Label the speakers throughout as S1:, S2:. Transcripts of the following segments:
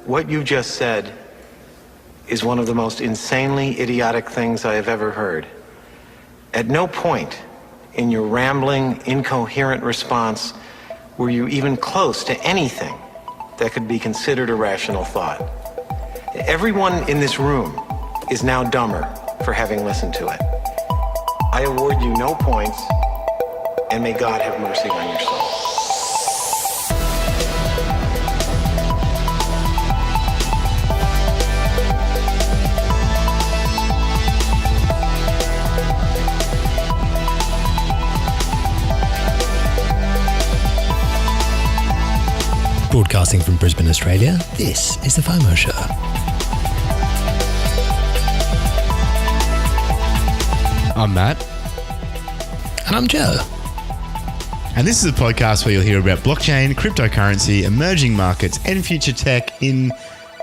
S1: What you just said is one of the most insanely idiotic things I have ever heard. At no point in your rambling, incoherent response were you even close to anything that could be considered a rational thought. Everyone in this room is now dumber for having listened to it. I award you no points, and may God have mercy on your soul.
S2: Broadcasting from Brisbane, Australia, this is the FOMO Show.
S3: I'm Matt.
S2: And I'm Joe.
S3: And this is a podcast where you'll hear about blockchain, cryptocurrency, emerging markets, and future tech in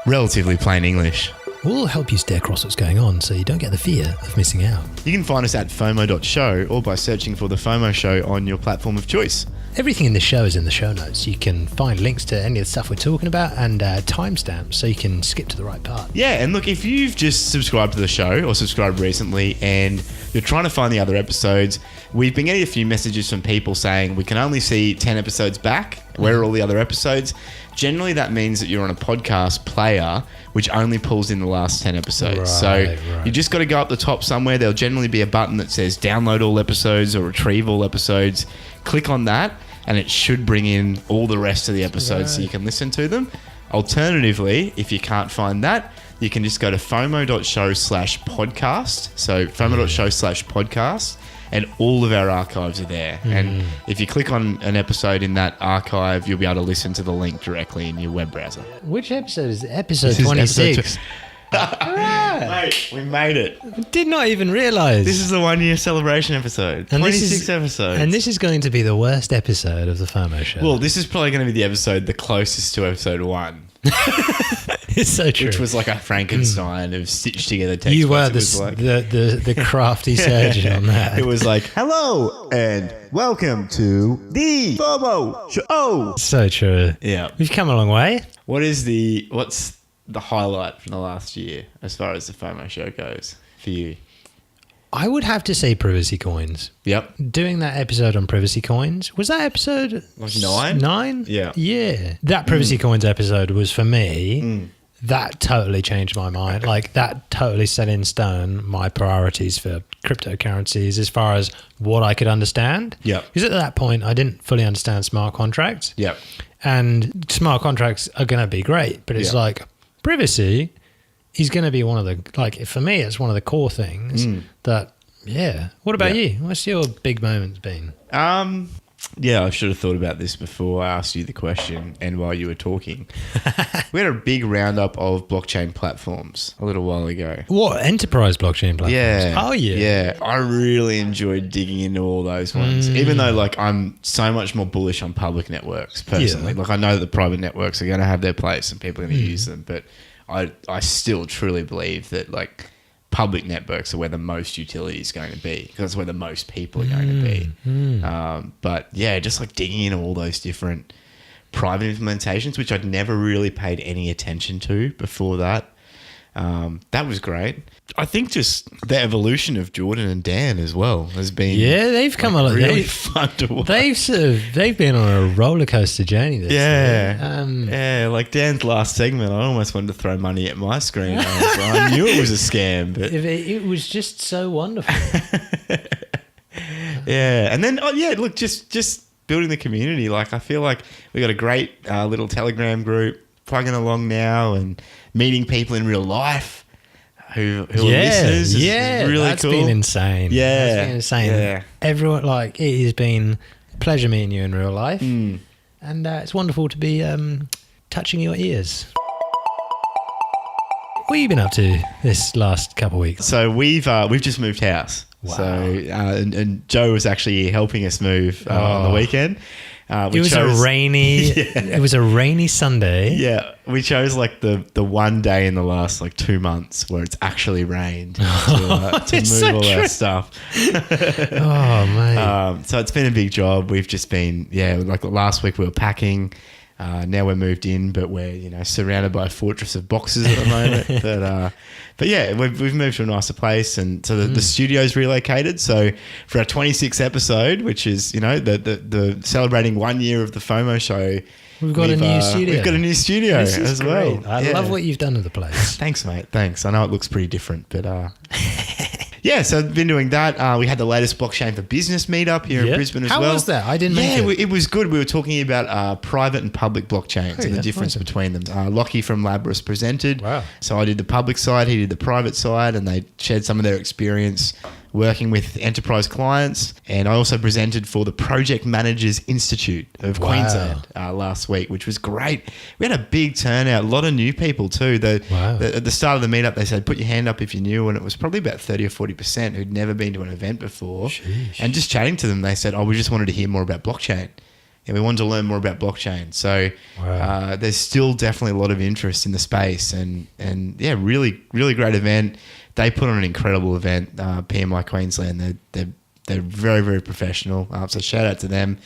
S3: relatively plain English.
S2: We'll help you stay across what's going on so you don't get the fear of missing out.
S3: You can find us at FOMO.show or by searching for the FOMO Show on your platform of choice.
S2: Everything in the show is in the show notes. You can find links to any of the stuff we're talking about and timestamps so you can skip to the right part.
S3: Yeah, and look, if you've just subscribed to the show or subscribed recently and you're trying to find the other episodes, we've been getting a few messages from people saying we can only see 10 episodes back. Where are all the other episodes? Generally, that means that you're on a podcast player which only pulls in the last 10 episodes. Right. You just got to go up the top somewhere. There'll generally be a button that says download all episodes or retrieve all episodes. Click on that and it should bring in all the rest of the episodes so you can listen to them. Alternatively, if you can't find that, you can just go to FOMO.show/podcast. So FOMO.show/podcast. And all of our archives are there. And if you click on an episode in that archive, you'll be able to listen to the link directly in your web browser.
S2: Which episode is it? Episode 26.
S3: Mate, we made it.
S2: Did not even realise.
S3: This is the 1 year celebration episode. And 26 episodes.
S2: And this is going to be the worst episode of the FOMO Show.
S3: Well, this is probably going to be the episode the closest to episode 1.
S2: It's so true.
S3: Which was like a Frankenstein of stitched together text.
S2: You were the crafty surgeon on that.
S3: It was like, hello and welcome to the FOMO Show.
S2: So true.
S3: Yeah.
S2: We've come a long way.
S3: What's the highlight from the last year as far as the FOMO Show goes for you?
S2: I would have to say privacy coins.
S3: Yep.
S2: Doing that episode on privacy coins. Was that episode
S3: like 9?
S2: 9?
S3: Yeah.
S2: Yeah. That privacy coins episode was for me. That totally changed my mind. Like that totally set in stone my priorities for cryptocurrencies as far as what I could understand.
S3: Yeah.
S2: Because at that point I didn't fully understand smart contracts.
S3: Yeah. And
S2: smart contracts are going to be great, but it's like privacy is going to be one of the, like, for me, it's one of the core things that, What about you? What's your big moments been?
S3: Yeah, I should have thought about this before I asked you the question and while you were talking. We had a big roundup of blockchain platforms a little while ago.
S2: What? Enterprise blockchain platforms?
S3: Yeah.
S2: Oh, yeah.
S3: Yeah. I really enjoyed digging into all those ones, even though, like, I'm so much more bullish on public networks personally. Like, I know that the private networks are going to have their place and people are going to use them, but I still truly believe that, like, public networks are where the most utility is going to be because that's where the most people are going to be. But yeah, just like digging into all those different private implementations, which I'd never really paid any attention to before that. That was great. I think just the evolution of Jordan and Dan as well has been
S2: they've come
S3: like,
S2: along
S3: really fun to watch.
S2: They've been on a roller coaster journey this year.
S3: Like Dan's last segment, I almost wanted to throw money at my screen. I knew it was a scam, but
S2: it was just so wonderful.
S3: And then look, just building the community. Like I feel like we got a great little Telegram group plugging along now and meeting people in real life who are listeners. Is really
S2: that's
S3: cool.
S2: Been insane.
S3: That's
S2: been insane.
S3: Yeah.
S2: Everyone, like, it has been a pleasure meeting you in real life, and it's wonderful to be touching your ears. What have you been up to this last couple of weeks?
S3: So we've just moved house.
S2: Wow.
S3: So and Joe was actually helping us move on the weekend.
S2: It was a rainy Sunday.
S3: Yeah, we chose like the one day in the last like 2 months where it's actually rained to move all our stuff.
S2: Oh, mate.
S3: So it's been a big job. We've just been, like last week we were packing. Now we're moved in, but we're surrounded by a fortress of boxes at the moment. But yeah, we've moved to a nicer place, and so the studio's relocated. So for our 26th episode, which is the celebrating 1 year of the FOMO show,
S2: we've got a new studio.
S3: We've got a new studio
S2: This is
S3: as well.
S2: great. I love what you've done to the place.
S3: Thanks, mate. Thanks. I know it looks pretty different, but yeah, so I've been doing that. We had the latest blockchain for business meetup here in Brisbane as well.
S2: How was that? I didn't make it.
S3: It was good. We were talking about private and public blockchains and the difference between them. Lockie from Labras presented.
S2: Wow.
S3: So I did the public side, he did the private side, and they shared some of their experience working with enterprise clients. And I also presented for the Project Managers Institute of Queensland last week, which was great. We had a big turnout, a lot of new people too. At the start of the meetup, they said, put your hand up if you're new. And it was probably about 30 or 40% who'd never been to an event before.
S2: Sheesh.
S3: And just chatting to them, they said, we just wanted to hear more about blockchain. And we wanted to learn more about blockchain. So there's still definitely a lot of interest in the space. And yeah, really, really great event. They put on an incredible event, PMI Queensland. They're very, very professional. So shout out to them.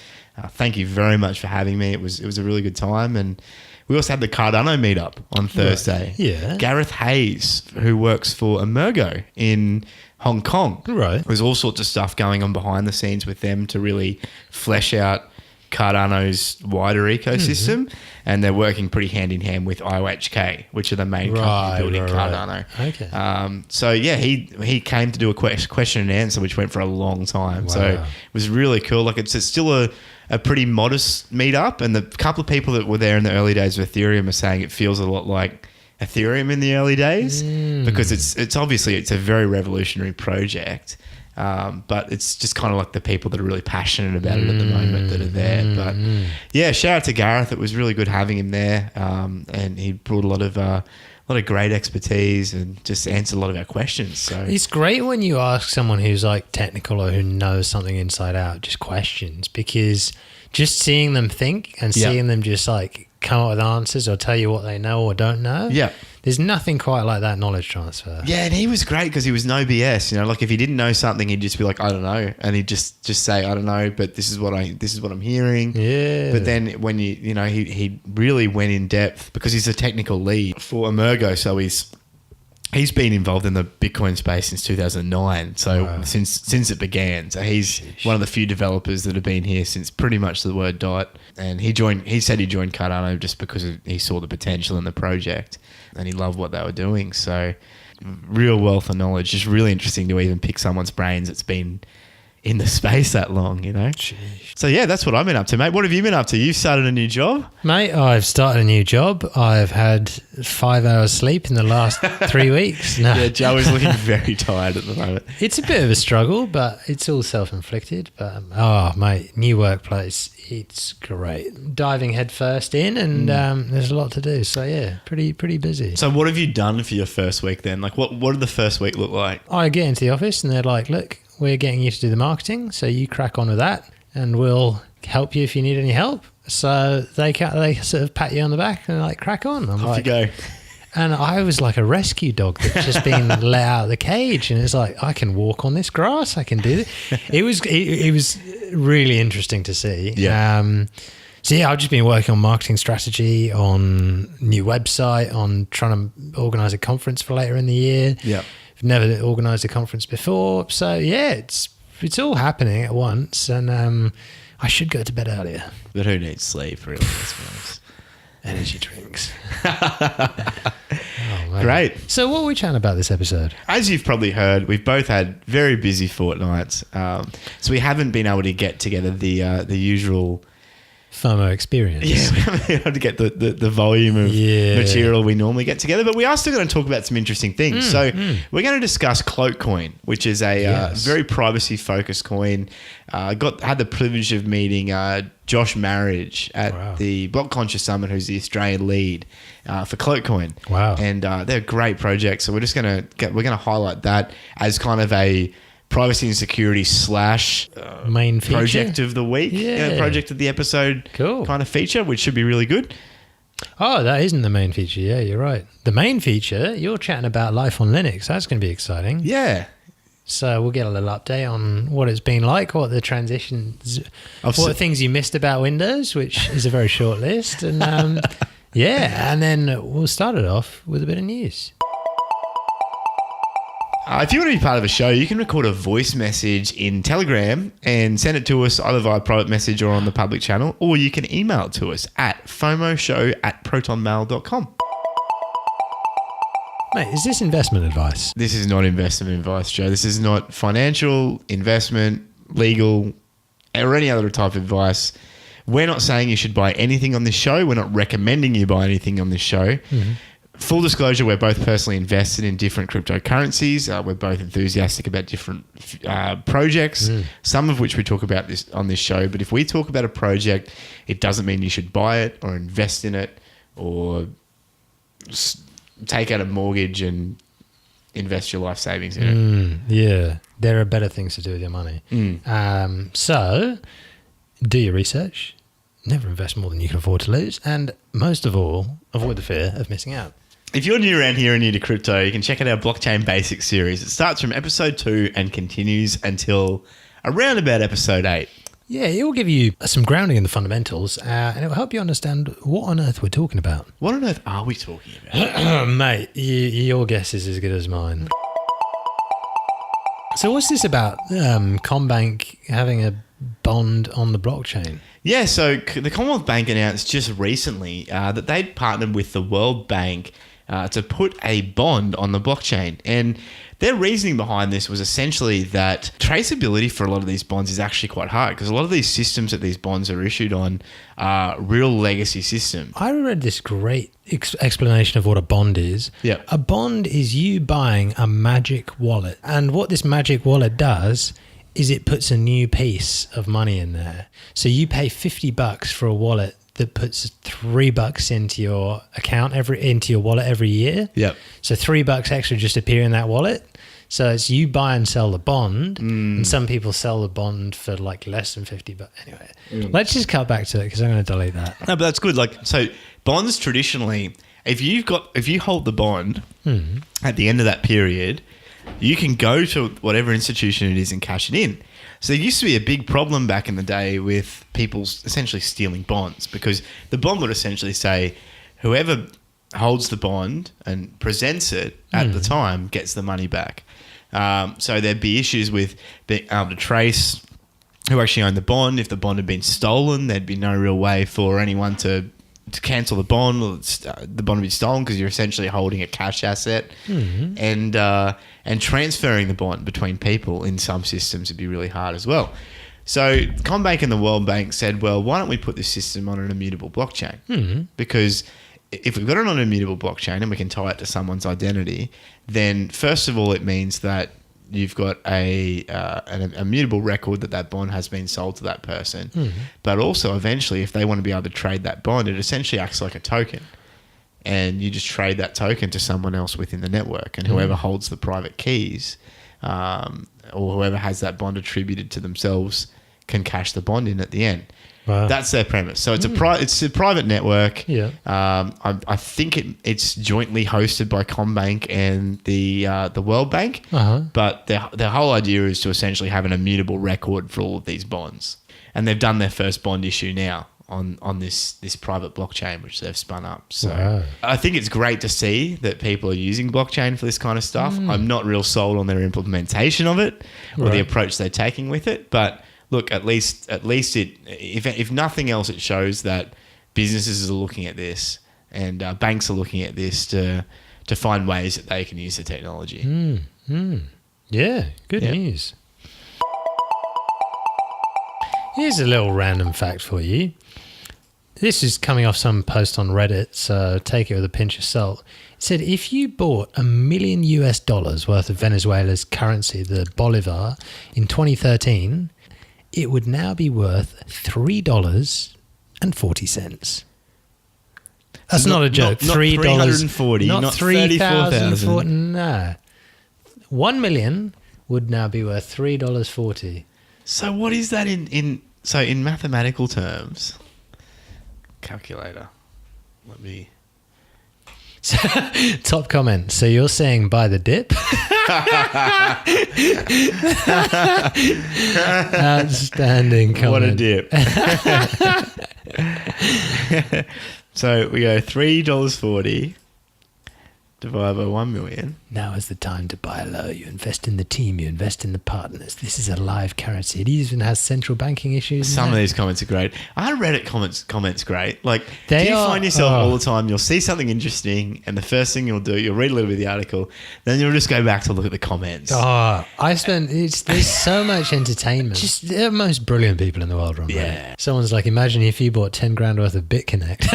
S3: Thank you very much for having me. It was a really good time. And we also had the Cardano meetup on Thursday.
S2: Right. Yeah.
S3: Gareth Hayes, who works for Emergo in Hong Kong.
S2: Right.
S3: There's all sorts of stuff going on behind the scenes with them to really flesh out Cardano's wider ecosystem, and they're working pretty hand in hand with IOHK, which are the main company building Cardano.
S2: Okay.
S3: So yeah, he came to do a question and answer, which went for a long time.
S2: Wow.
S3: So it was really cool. Like it's still a pretty modest meetup, and the couple of people that were there in the early days of Ethereum are saying it feels a lot like Ethereum in the early days because it's obviously a very revolutionary project. But it's just kind of like the people that are really passionate about it at the moment that are there. But yeah, shout out to Gareth. It was really good having him there. And he brought a lot of great expertise and just answered a lot of our questions. So
S2: it's great when you ask someone who's like technical or who knows something inside out, just questions, because just seeing them think and seeing them just like come up with answers or tell you what they know or don't know.
S3: Yeah.
S2: There's nothing quite like that knowledge transfer.
S3: Yeah, and he was great because he was no BS. Like if he didn't know something, he'd just be like, I don't know, and he'd just say, I don't know, but this is what I'm hearing.
S2: Yeah.
S3: But then when he really went in depth because he's a technical lead for Emergo, so he's been involved in the Bitcoin space since 2009. So since it began, so he's one of the few developers that have been here since pretty much the word dot. And he said he joined Cardano just because he saw the potential in the project. And he loved what they were doing. So real wealth of knowledge. Just really interesting to even pick someone's brains that's been in the space that long,
S2: Jeez.
S3: So yeah, that's what I've been up to, mate. What have you been up to? You've started a new job?
S2: Mate, I've started a new job. I've had 5 hours sleep in the last 3 weeks. No.
S3: Yeah, Joe is looking very tired at the moment.
S2: It's a bit of a struggle, but it's all self-inflicted. But, mate, new workplace. It's great. Diving headfirst in and there's a lot to do. So, yeah, pretty busy.
S3: So what have you done for your first week then? Like what did the first week look like?
S2: I get into the office and they're like, look, we're getting you to do the marketing, so you crack on with that and we'll help you if you need any help. So they sort of pat you on the back and like, crack on.
S3: Off you go.
S2: And I was like a rescue dog that's just been let out of the cage, and it's like, I can walk on this grass, I can do this. It was really interesting to see.
S3: Yeah.
S2: So yeah, I've just been working on marketing strategy, on new website, on trying to organise a conference for later in the year.
S3: Yeah.
S2: I've never organised a conference before. So yeah, it's all happening at once, and I should go to bed earlier.
S3: But who needs sleep, really? Let's be honest.
S2: Energy drinks.
S3: Great.
S2: So what are we chatting about this episode?
S3: As you've probably heard, we've both had very busy fortnights. So we haven't been able to get together the usual
S2: FOMO experience.
S3: Yeah, we haven't been able to get the volume of material we normally get together, but we are still going to talk about some interesting things. We're going to discuss Cloakcoin, which is a very privacy-focused coin. Had the privilege of meeting Josh Marriage at the Block Conscious Summit, who's the Australian lead for Cloakcoin.
S2: Wow.
S3: And they're a great project. So we're just going to highlight that as kind of a privacy and security /
S2: main feature?
S3: Project of the week, project of the episode kind of feature, which should be really good.
S2: Oh, that isn't the main feature. Yeah, you're right. The main feature, you're chatting about life on Linux. That's going to be exciting.
S3: Yeah.
S2: So we'll get a little update on what it's been like, what the transitions, what things you missed about Windows, which is a very short list. And and then we'll start it off with a bit of news.
S3: If you want to be part of a show, you can record a voice message in Telegram and send it to us either via private message or on the public channel, or you can email it to us at FOMOshow@protonmail.com.
S2: Mate, is this investment advice?
S3: This is not investment advice, Joe. This is not financial, investment, legal, or any other type of advice. We're not saying you should buy anything on this show. We're not recommending you buy anything on this show. Mm-hmm. Full disclosure, we're both personally invested in different cryptocurrencies. We're both enthusiastic about different projects, some of which we talk about this on this show. But if we talk about a project, it doesn't mean you should buy it or invest in it or take out a mortgage and invest your life savings in it.
S2: Yeah, there are better things to do with your money. So do your research, never invest more than you can afford to lose, and most of all, avoid the fear of missing out.
S3: If you're new around here and new to crypto, you can check out our Blockchain Basics series. It starts from episode 2 and continues until around about episode 8.
S2: Yeah, it will give you some grounding in the fundamentals, and it will help you understand what on earth we're talking about.
S3: What on earth are we talking about?
S2: Mate, your guess is as good as mine. So what's this about Commbank having a bond on the blockchain?
S3: Yeah, so the Commonwealth Bank announced just recently that they'd partnered with the World Bank to put a bond on the blockchain. And their reasoning behind this was essentially that traceability for a lot of these bonds is actually quite hard because a lot of these systems that these bonds are issued on are real legacy systems.
S2: I read this great explanation of what a bond is.
S3: Yeah.
S2: A bond is you buying a magic wallet. And what this magic wallet does is it puts a new piece of money in there. So you pay $50 for a wallet that puts $3 into your account into your wallet every year.
S3: Yep.
S2: So $3 extra just appear in that wallet. So it's you buy and sell the bond, and some people sell the bond for like less than $50. Anyway, let's just cut back to it because I'm going to delete that.
S3: No, but that's good. Like, so bonds traditionally, if you hold the bond at the end of that period, you can go to whatever institution it is and cash it in. So there used to be a big problem back in the day with people essentially stealing bonds because the bond would essentially say whoever holds the bond and presents it at the time gets the money back. So there'd be issues with being able to trace who actually owned the bond. If the bond had been stolen, there'd be no real way for anyone to cancel the bond or the bond would be stolen because you're essentially holding a cash asset and transferring the bond between people in some systems would be really hard as well. So Commbank and the World Bank said, well, why don't we put this system on an immutable blockchain? Because if we've got it on an immutable blockchain and we can tie it to someone's identity, then first of all, it means that you've got an immutable record that bond has been sold to that person. But also eventually, if they want to be able to trade that bond, it essentially acts like a token. And you just trade that token to someone else within the network. And whoever holds the private keys or whoever has that bond attributed to themselves can cash the bond in at the end. Wow. That's their premise. So it's a private network.
S2: Yeah.
S3: I think it's jointly hosted by Commbank and the World Bank. But their whole idea is to essentially have an immutable record for all of these bonds. And they've done their first bond issue now on this private blockchain which they've spun up. So I think it's great to see that people are using blockchain for this kind of stuff. I'm not real sold on their implementation of it or the approach they're taking with it, but look, at least it, if nothing else, it shows that businesses are looking at this and banks are looking at this to find ways that they can use the technology.
S2: Yeah, good news. Here's a little random fact for you. This is coming off some post on Reddit, so take it with a pinch of salt. It said if you bought $1 million worth of Venezuela's currency, the Bolivar, in 2013, it would now be worth $3.40. That's not a joke.
S3: Not $340, not
S2: 3,040. No. 1 million would now be worth $3.40.
S3: So what is that in mathematical terms? Calculator.
S2: So, top comment. So you're saying buy the dip? Outstanding comment.
S3: What a dip. So we go $3.40 divided by 1 million.
S2: Now is the time to buy low. You invest in the team. You invest in the partners. This is a live currency. It even has central banking issues.
S3: Some of these comments are great. I Reddit comments great. Like, do you find yourself all the time, you'll see something interesting, and the first thing you'll do, you'll read a little bit of the article, then you'll just go back to look at the comments.
S2: There's so much entertainment. Just the most brilliant people in the world on Reddit.
S3: Yeah.
S2: Someone's like, imagine if you bought 10 grand worth of BitConnect.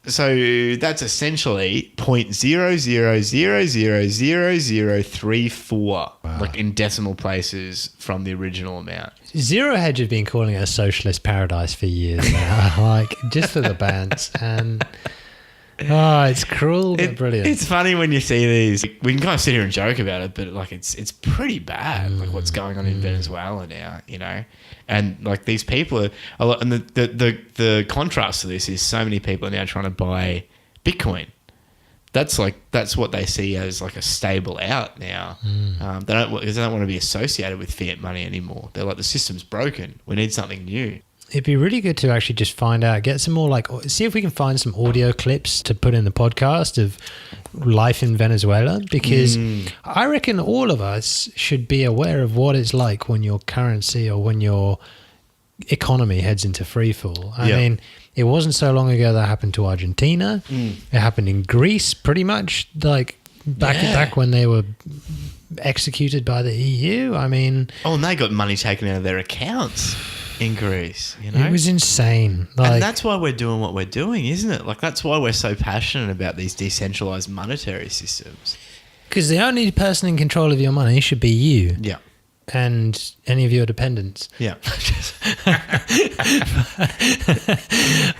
S3: So that's essentially 0.00000034, like in decimal places from the original amount.
S2: Zero Hedge have been calling it a socialist paradise for years now, like just for the bands. And it's cruel but brilliant.
S3: It's funny when you see these. We can kind of sit here and joke about it, but like it's pretty bad. Like what's going on in Venezuela now, you know. And like these people are a lot, and the contrast to this is so many people are now trying to buy Bitcoin. That's what they see as like a stable out now. They don't want to be associated with fiat money anymore. They're like, the system's broken. We need something new.
S2: It'd be really good to actually just find out, get some more see if we can find some audio clips to put in the podcast of life in Venezuela, because I reckon all of us should be aware of what it's like when your currency or when your economy heads into freefall. I mean, it wasn't so long ago that happened to Argentina. It happened in Greece pretty much like back when they were executed by the EU. I mean...
S3: Oh, and they got money taken out of their accounts in Greece, you know?
S2: It was insane.
S3: And that's why we're doing what we're doing, isn't it? Like, that's why we're so passionate about these decentralized monetary systems.
S2: Because the only person in control of your money should be you.
S3: Yeah.
S2: And any of your dependents.
S3: Yeah.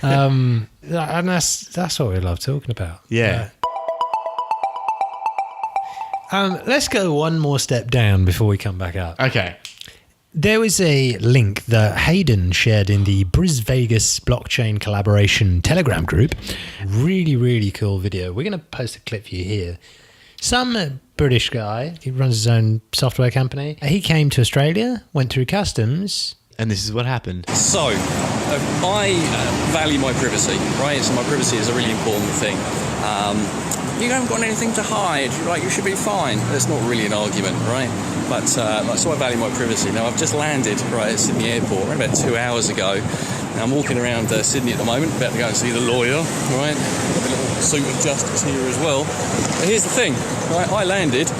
S2: And that's what we love talking about.
S3: Yeah.
S2: Let's go one more step down before we come back up.
S3: Okay.
S2: There was a link that Hayden shared in the Bris Vegas blockchain collaboration Telegram group. Really, really cool video. We're going to post a clip for you here. Some British guy, he runs his own software company. He came to Australia, went through customs.
S3: And this is what happened.
S4: So, I value my privacy, right? So my privacy is a really important thing. You haven't got anything to hide, right? You should be fine. That's not really an argument, right? But so I value my privacy. Now, I've just landed right at Sydney Airport around about 2 hours ago. Now, I'm walking around Sydney at the moment, about to go and see the lawyer, right? Got a little suit of justice here as well. But here's the thing, right? I landed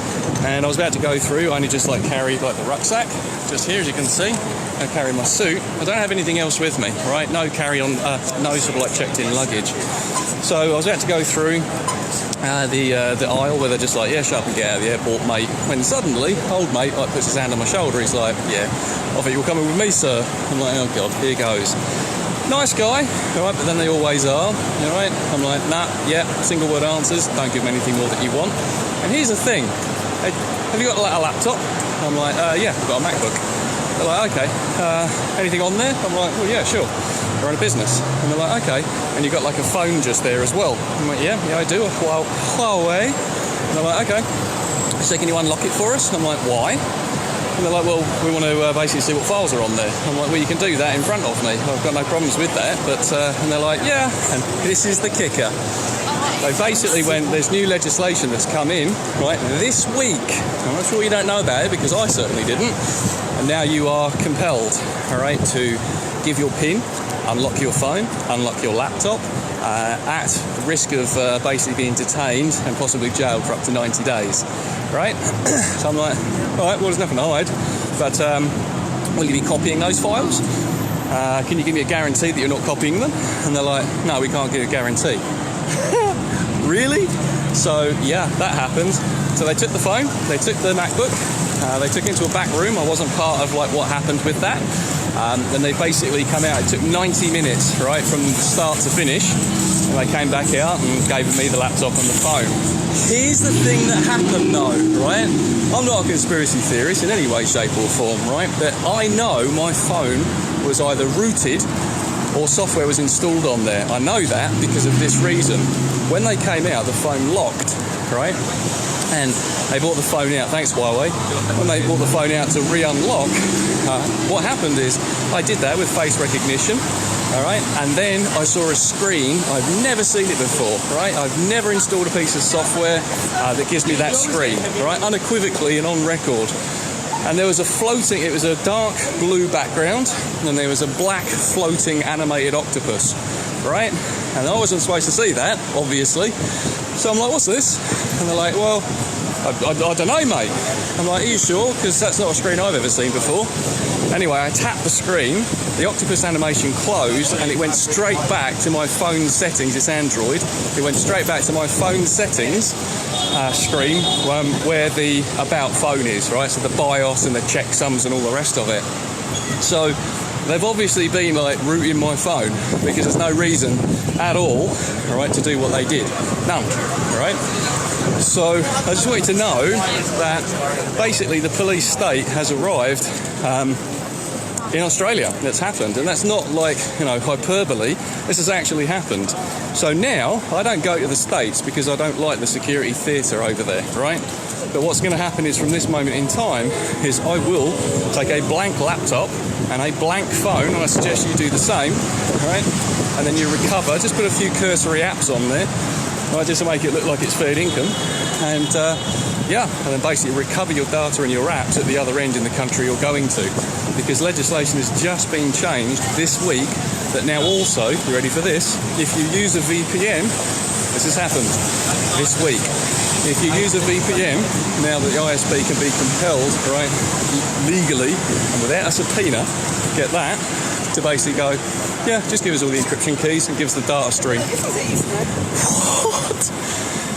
S4: and I was about to go through. I only just carried the rucksack, just here as you can see. I carry my suit. I don't have anything else with me, right? No carry-on, no sort of checked-in luggage. So I was about to go through the aisle where they're just shut up and get out of the airport, mate. When suddenly, old mate puts his hand on my shoulder. He's like, yeah, I think you're coming with me, sir. I'm like, oh God, here goes. Nice guy, all right, but then they always are, all right? I'm like, nah, yeah, single word answers, don't give them anything more that you want. And here's the thing, hey, have you got a laptop? I'm like, yeah, I've got a MacBook. They're like, okay, anything on there? I'm like, well, yeah, sure. I run a business. And they're like, okay. And you've got a phone just there as well. I'm like, yeah, I do. Huawei. And they're like, okay. So can you unlock it for us? I'm like, why? And they're like, well, we want to basically see what files are on there. I'm like, well, you can do that in front of me. I've got no problems with that. But and they're like, yeah. And this is the kicker. So basically, when there's new legislation that's come in, right, this week, I'm not sure you don't know about it because I certainly didn't, and now you are compelled, all right, to give your PIN, unlock your phone, unlock your laptop, at risk of basically being detained and possibly jailed for up to 90 days, right? So I'm like, all right, well, there's nothing to hide, but will you be copying those files? Can you give me a guarantee that you're not copying them? And they're like, no, we can't give a guarantee. Really? So yeah, that happened. So they took the phone, they took the MacBook, they took it into a back room. I wasn't part of what happened with that. And they basically come out. It took 90 minutes, right, from start to finish. And they came back out and gave me the laptop and the phone. Here's the thing that happened though, right? I'm not a conspiracy theorist in any way, shape or form, right? But I know my phone was either rooted or software was installed on there. I know that because of this reason. When they came out, the phone locked, right? And they brought the phone out, thanks Huawei. When they brought the phone out to re-unlock, what happened is I did that with face recognition, all right? And then I saw a screen. I've never seen it before, right? I've never installed a piece of software that gives me that screen, all right? Unequivocally and on record. And there was it was a dark blue background, and there was a black floating animated octopus, right? And I wasn't supposed to see that, obviously. So I'm like, what's this? And they're like, well, I don't know, mate. I'm like, are you sure? Because that's not a screen I've ever seen before. Anyway, I tapped the screen, the octopus animation closed, and it went straight back to my phone settings. It's Android. It went straight back to my phone settings screen where the About phone is, right? So the BIOS and the checksums and all the rest of it. So they've obviously been like rooting my phone because there's no reason at all to do what they did. None, right? So I just wanted to know that basically the police state has arrived in Australia. That's happened, and that's not like hyperbole. This has actually happened. So now I don't go to the States because I don't like the security theatre over there, right? But what's going to happen is from this moment in time is I will take a blank laptop and a blank phone, and I suggest you do the same, right? And then you recover. Just put a few cursory apps on there, right, just to make it look like it's fair income, and then basically recover your data and your apps at the other end in the country you're going to, because legislation has just been changed this week that now also, you ready for this, if you use a VPN, this has happened this week, if you use a VPN, now the ISP can be compelled, right, legally and without a subpoena, get that, to basically go, yeah, just give us all the encryption keys and give us the data stream. What?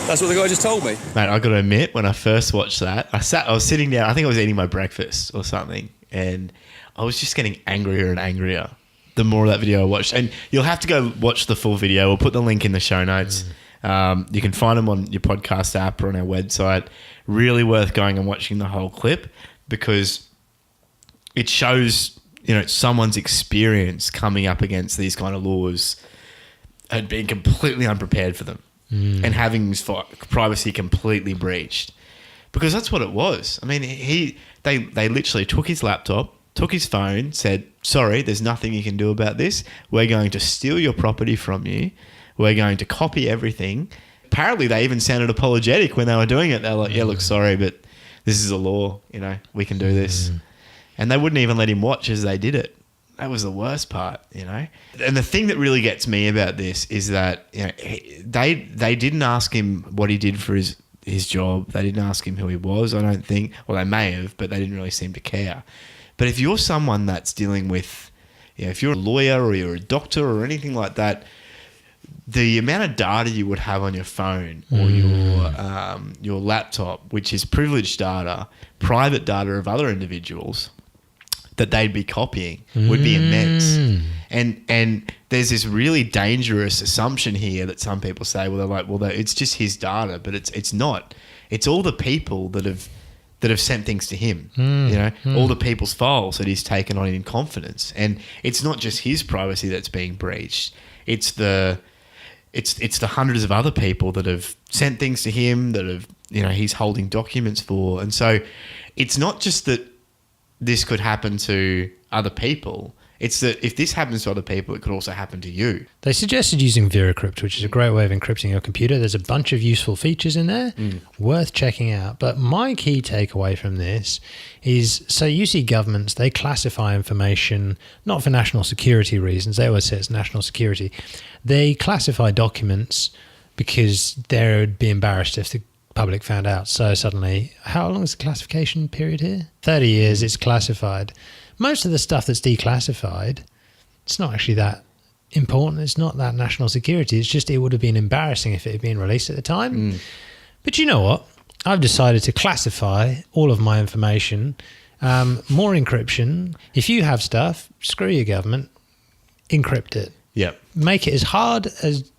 S4: That's what the guy just told me.
S3: Mate, I got to admit, when I first watched that, I was sitting down, I think I was eating my breakfast or something, and I was just getting angrier and angrier the more of that video I watched. And you'll have to go watch the full video. We'll put the link in the show notes. You can find them on your podcast app or on our website. Really worth going and watching the whole clip because it shows, someone's experience coming up against these kind of laws and being completely unprepared for them and having his privacy completely breached. Because that's what it was. I mean, they literally took his laptop, took his phone, said, sorry, there's nothing you can do about this. We're going to steal your property from you. We're going to copy everything. Apparently, they even sounded apologetic when they were doing it. They're like, yeah, look, sorry, but this is a law. We can do this. And they wouldn't even let him watch as they did it. That was the worst part, And the thing that really gets me about this is that they didn't ask him what he did for his job. They didn't ask him who he was, I don't think. Well, they may have, but they didn't really seem to care. But if you're someone that's dealing with, if you're a lawyer or you're a doctor or anything like that, the amount of data you would have on your phone or your laptop, which is privileged data, private data of other individuals that they'd be copying would be immense. And there's this really dangerous assumption here that some people say, well, they're like, well, it's just his data, but it's not. It's all the people that have sent things to him, all the people's files that he's taken on in confidence. And it's not just his privacy that's being breached. It's the hundreds of other people that have sent things to him that have, he's holding documents for. And so it's not just that this could happen to other people. It's that if this happens to other people, it could also happen to you.
S2: They suggested using VeraCrypt, which is a great way of encrypting your computer. There's a bunch of useful features in there, worth checking out. But my key takeaway from this is, so you see governments, they classify information, not for national security reasons. They always say it's national security. They classify documents because they'd be embarrassed if the public found out. So suddenly, how long is the classification period here? 30 years, it's classified. Most of the stuff that's declassified, it's not actually that important. It's not that national security. It's just it would have been embarrassing if it had been released at the time. But you know what? I've decided to classify all of my information, more encryption. If you have stuff, screw your government, encrypt it.
S3: Yep.
S2: Make it as hard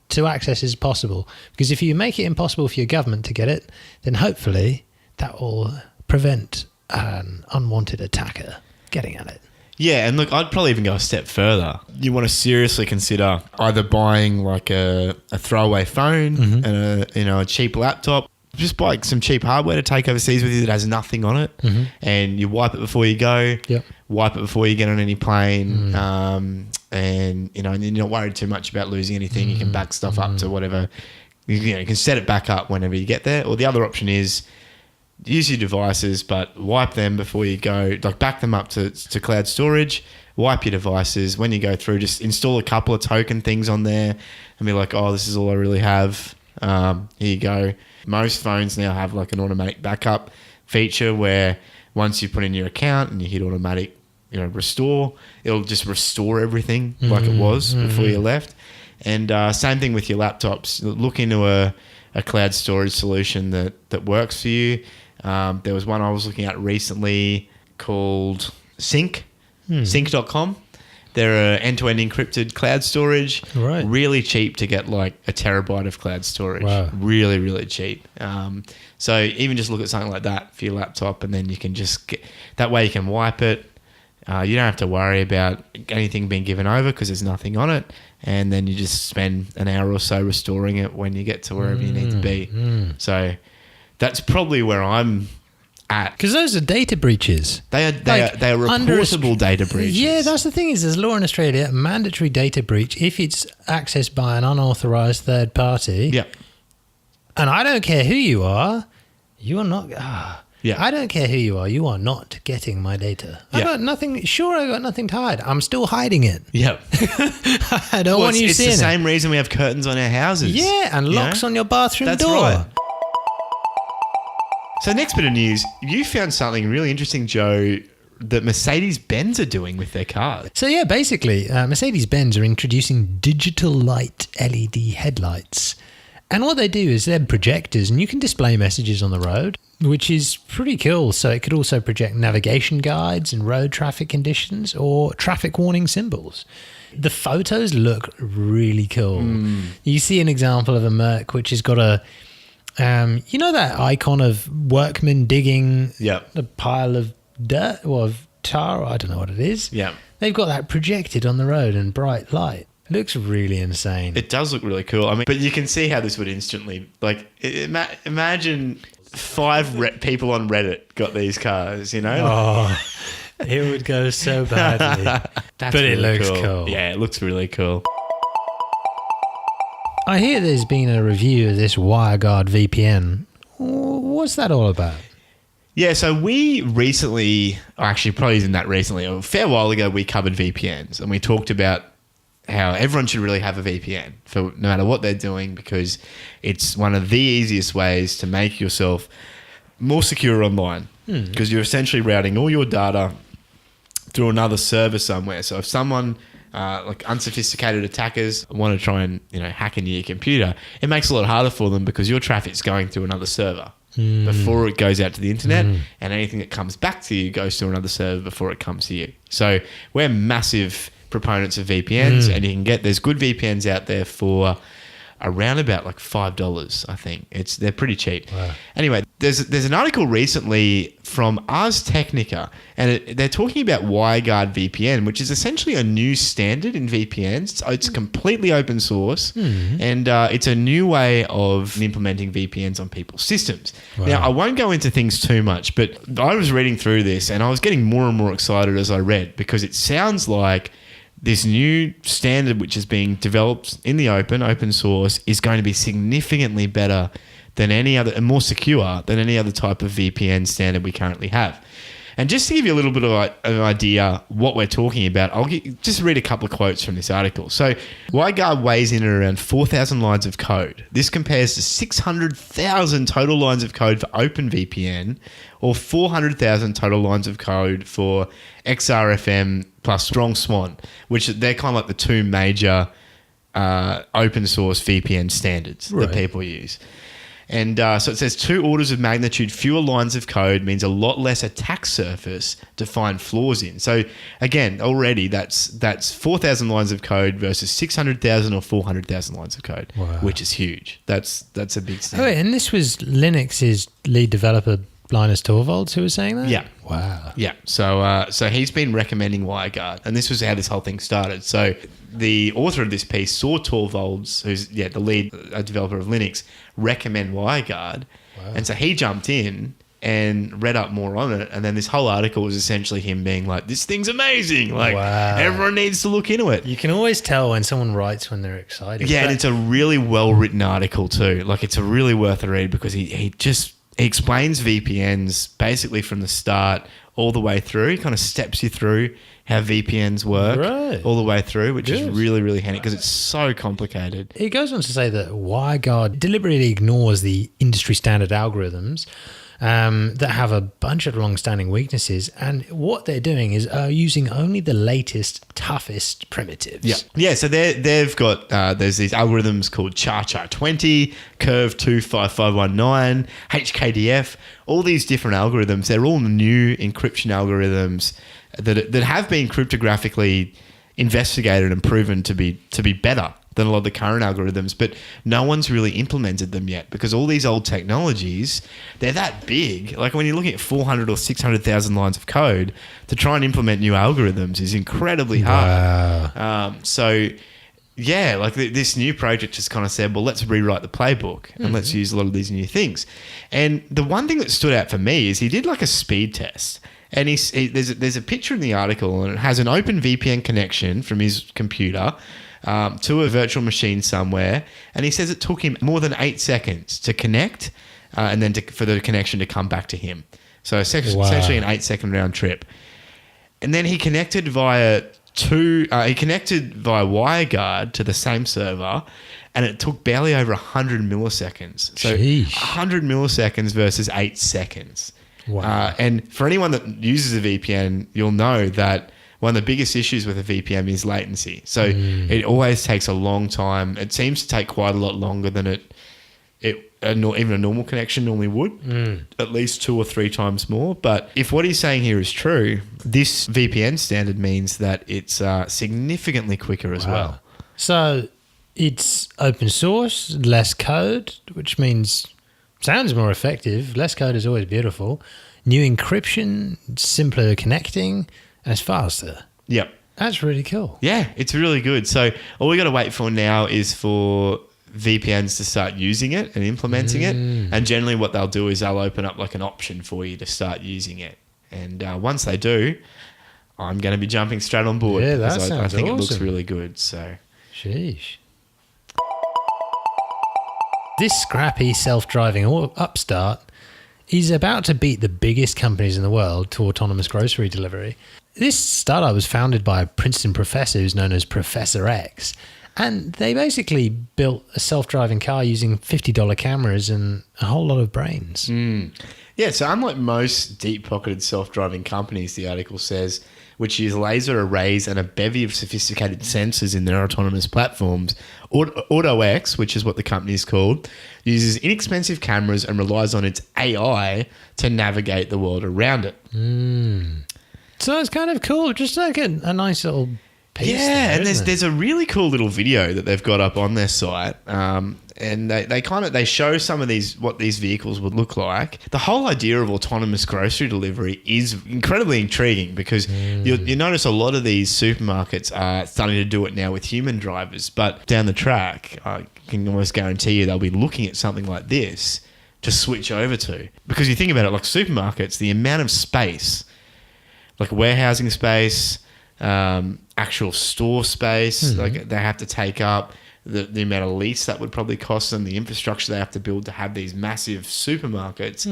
S2: to access as possible. Because if you make it impossible for your government to get it, then hopefully that will prevent an unwanted attacker getting at it.
S3: Yeah, and look, I'd probably even go a step further. You want to seriously consider either buying like a throwaway phone and a cheap laptop. Just buy some cheap hardware to take overseas with you that has nothing on it, and you wipe it before you go.
S2: Yep.
S3: Wipe it before you get on any plane, and you're not worried too much about losing anything. You can back stuff up to whatever. You can set it back up whenever you get there. Or the other option is use your devices, but wipe them before you go. Like back them up to cloud storage. Wipe your devices when you go through. Just install a couple of token things on there, and be like, "Oh, this is all I really have." Here you go. Most phones now have like an automatic backup feature where once you put in your account and you hit automatic, restore, it'll just restore everything like it was before you left. And same thing with your laptops. Look into a cloud storage solution that works for you. There was one I was looking at recently called sync.com. They're end-to-end encrypted cloud storage.
S2: Right.
S3: Really cheap to get like a terabyte of cloud storage.
S2: Wow.
S3: Really, really cheap. So even just look at something like that for your laptop, and then you can just get that way. You can wipe it. You don't have to worry about anything being given over because there's nothing on it, and then you just spend an hour or so restoring it when you get to wherever you need to be. So that's probably where I'm at.
S2: Because those are data breaches.
S3: They are reportable data breaches.
S2: Yeah, that's the thing is there's law in Australia, mandatory data breach if it's accessed by an unauthorized third party.
S3: Yeah.
S2: And I don't care who you are, you are not...
S3: Yeah.
S2: I don't care who you are not getting my data. I got nothing to hide. I'm still hiding it.
S3: Yeah.
S2: I don't want you seeing it.
S3: It's the same reason we have curtains on our houses.
S2: Yeah, and locks on your bathroom door.
S3: Right. So next bit of news, you found something really interesting, Joe, that Mercedes-Benz are doing with their cars.
S2: So yeah, basically, Mercedes-Benz are introducing digital light LED headlights. And what they do is they're projectors, and you can display messages on the road, which is pretty cool. So it could also project navigation guides and road traffic conditions or traffic warning symbols. The photos look really cool. You see an example of a Merc which has got a... that icon of workmen digging a pile of dirt or of tar, I don't know what it is.
S3: Yeah.
S2: They've got that projected on the road in bright light. It looks really insane.
S3: It does look really cool. I mean, but you can see how this would instantly, like, imagine 5 people on Reddit got these cars,
S2: Oh, it would go so badly. But really it looks cool.
S3: Yeah, it looks really cool.
S2: I hear there's been a review of this Wireguard VPN. What's that all about?
S3: Yeah, so we recently, actually probably isn't that recently, a fair while ago, we covered VPNs, and we talked about how everyone should really have a VPN for no matter what they're doing, because it's one of the easiest ways to make yourself more secure online, because you're essentially routing all your data through another server somewhere. So if someone... like unsophisticated attackers want to try and hack into your computer, it makes it a lot harder for them because your traffic's going through another server before it goes out to the internet, and anything that comes back to you goes to another server before it comes to you. So we're massive proponents of VPNs, and there's good VPNs out there for around about like $5, I think. They're pretty cheap. Wow. Anyway, there's an article recently from Ars Technica, and they're talking about WireGuard VPN, which is essentially a new standard in VPNs. It's completely open source, and it's a new way of implementing VPNs on people's systems. Wow. Now, I won't go into things too much, but I was reading through this, and I was getting more and more excited as I read, because it sounds like this new standard, which is being developed in the open source, is going to be significantly better than any other, and more secure than any other type of VPN standard we currently have. And just to give you a little bit of an idea what we're talking about, I'll just read a couple of quotes from this article. So, WireGuard weighs in at around 4,000 lines of code. This compares to 600,000 total lines of code for OpenVPN, or 400,000 total lines of code for XRFM plus Strong Swan, which they're kind of like the two major open source VPN standards that people use. And so it says 2 orders of magnitude fewer lines of code means a lot less attack surface to find flaws in. So again, already that's 4,000 lines of code versus 600,000 or 400,000 lines of code, which is huge. That's a big step.
S2: Oh, and this was Linux's lead developer, Linus Torvalds who was saying that?
S3: Yeah.
S2: Wow.
S3: Yeah. So he's been recommending WireGuard, and this was how this whole thing started. So the author of this piece saw Torvalds, who's the lead developer of Linux, recommend WireGuard, and so he jumped in and read up more on it, and then this whole article was essentially him being like, "This thing's amazing! Like everyone needs to look into it."
S2: You can always tell when someone writes when they're excited.
S3: Yeah, and it's a really well written article too. Like it's a really worth a read because he explains VPNs basically from the start all the way through. He kind of steps you through how VPNs work all the way through, which is really, really handy because it's so complicated.
S2: He goes on to say that WireGuard deliberately ignores the industry standard algorithms that have a bunch of long-standing weaknesses, and what they're doing is using only the latest, toughest primitives.
S3: Yeah. So they've got there's these algorithms called Char-Char-20, Curve 25519, HKDF, all these different algorithms. They're all new encryption algorithms that have been cryptographically investigated and proven to be better than a lot of the current algorithms, but no one's really implemented them yet because all these old technologies, they're that big. Like when you're looking at 400 or 600,000 lines of code, to try and implement new algorithms is incredibly hard. So yeah, like this new project just kind of said, well, let's rewrite the playbook and let's use a lot of these new things. And the one thing that stood out for me is he did like a speed test. And there's a picture in the article, and it has an open VPN connection from his computer to a virtual machine somewhere, and he says it took him more than 8 seconds to connect, and then for the connection to come back to him. So essentially an 8-second round trip. And then he connected via WireGuard to the same server, and it took barely over 100 milliseconds. So 100 milliseconds versus 8 seconds.
S2: Wow.
S3: And for anyone that uses a VPN, you'll know that one of the biggest issues with a VPN is latency. So it always takes a long time. It seems to take quite a lot longer than even a normal connection normally would, at least 2 or 3 times more. But if what he's saying here is true, this VPN standard means that it's significantly quicker as well.
S2: So it's open source, less code, which means sounds more effective. Less code is always beautiful. New encryption, simpler connecting, and it's faster.
S3: Yep.
S2: That's really cool.
S3: Yeah, it's really good. So all we got to wait for now is for VPNs to start using it and implementing it. And generally what they'll do is they'll open up like an option for you to start using it. And once they do, I'm going to be jumping straight on board.
S2: Yeah, that
S3: because
S2: sounds
S3: I think
S2: awesome.
S3: It looks really good. So,
S2: Sheesh. This scrappy self-driving upstart is about to beat the biggest companies in the world to autonomous grocery delivery. This startup was founded by a Princeton professor who's known as Professor X, and they basically built a self-driving car using $50 cameras and a whole lot of brains.
S3: Yeah, so unlike most deep-pocketed self-driving companies, the article says, which use laser arrays and a bevy of sophisticated sensors in their autonomous platforms, AutoX, which is what the company is called, uses inexpensive cameras and relies on its AI to navigate the world around it.
S2: So it's kind of cool, just like a nice little piece.
S3: Yeah,
S2: there,
S3: and there's a really cool little video that they've got up on their site, and they show some of what these vehicles would look like. The whole idea of autonomous grocery delivery is incredibly intriguing because you notice a lot of these supermarkets are starting to do it now with human drivers, but down the track, I can almost guarantee you they'll be looking at something like this to switch over to. Because you think about it, like supermarkets, the amount of space, like warehousing space, actual store space, like they have to take up, the amount of lease that would probably cost them, the infrastructure they have to build to have these massive supermarkets.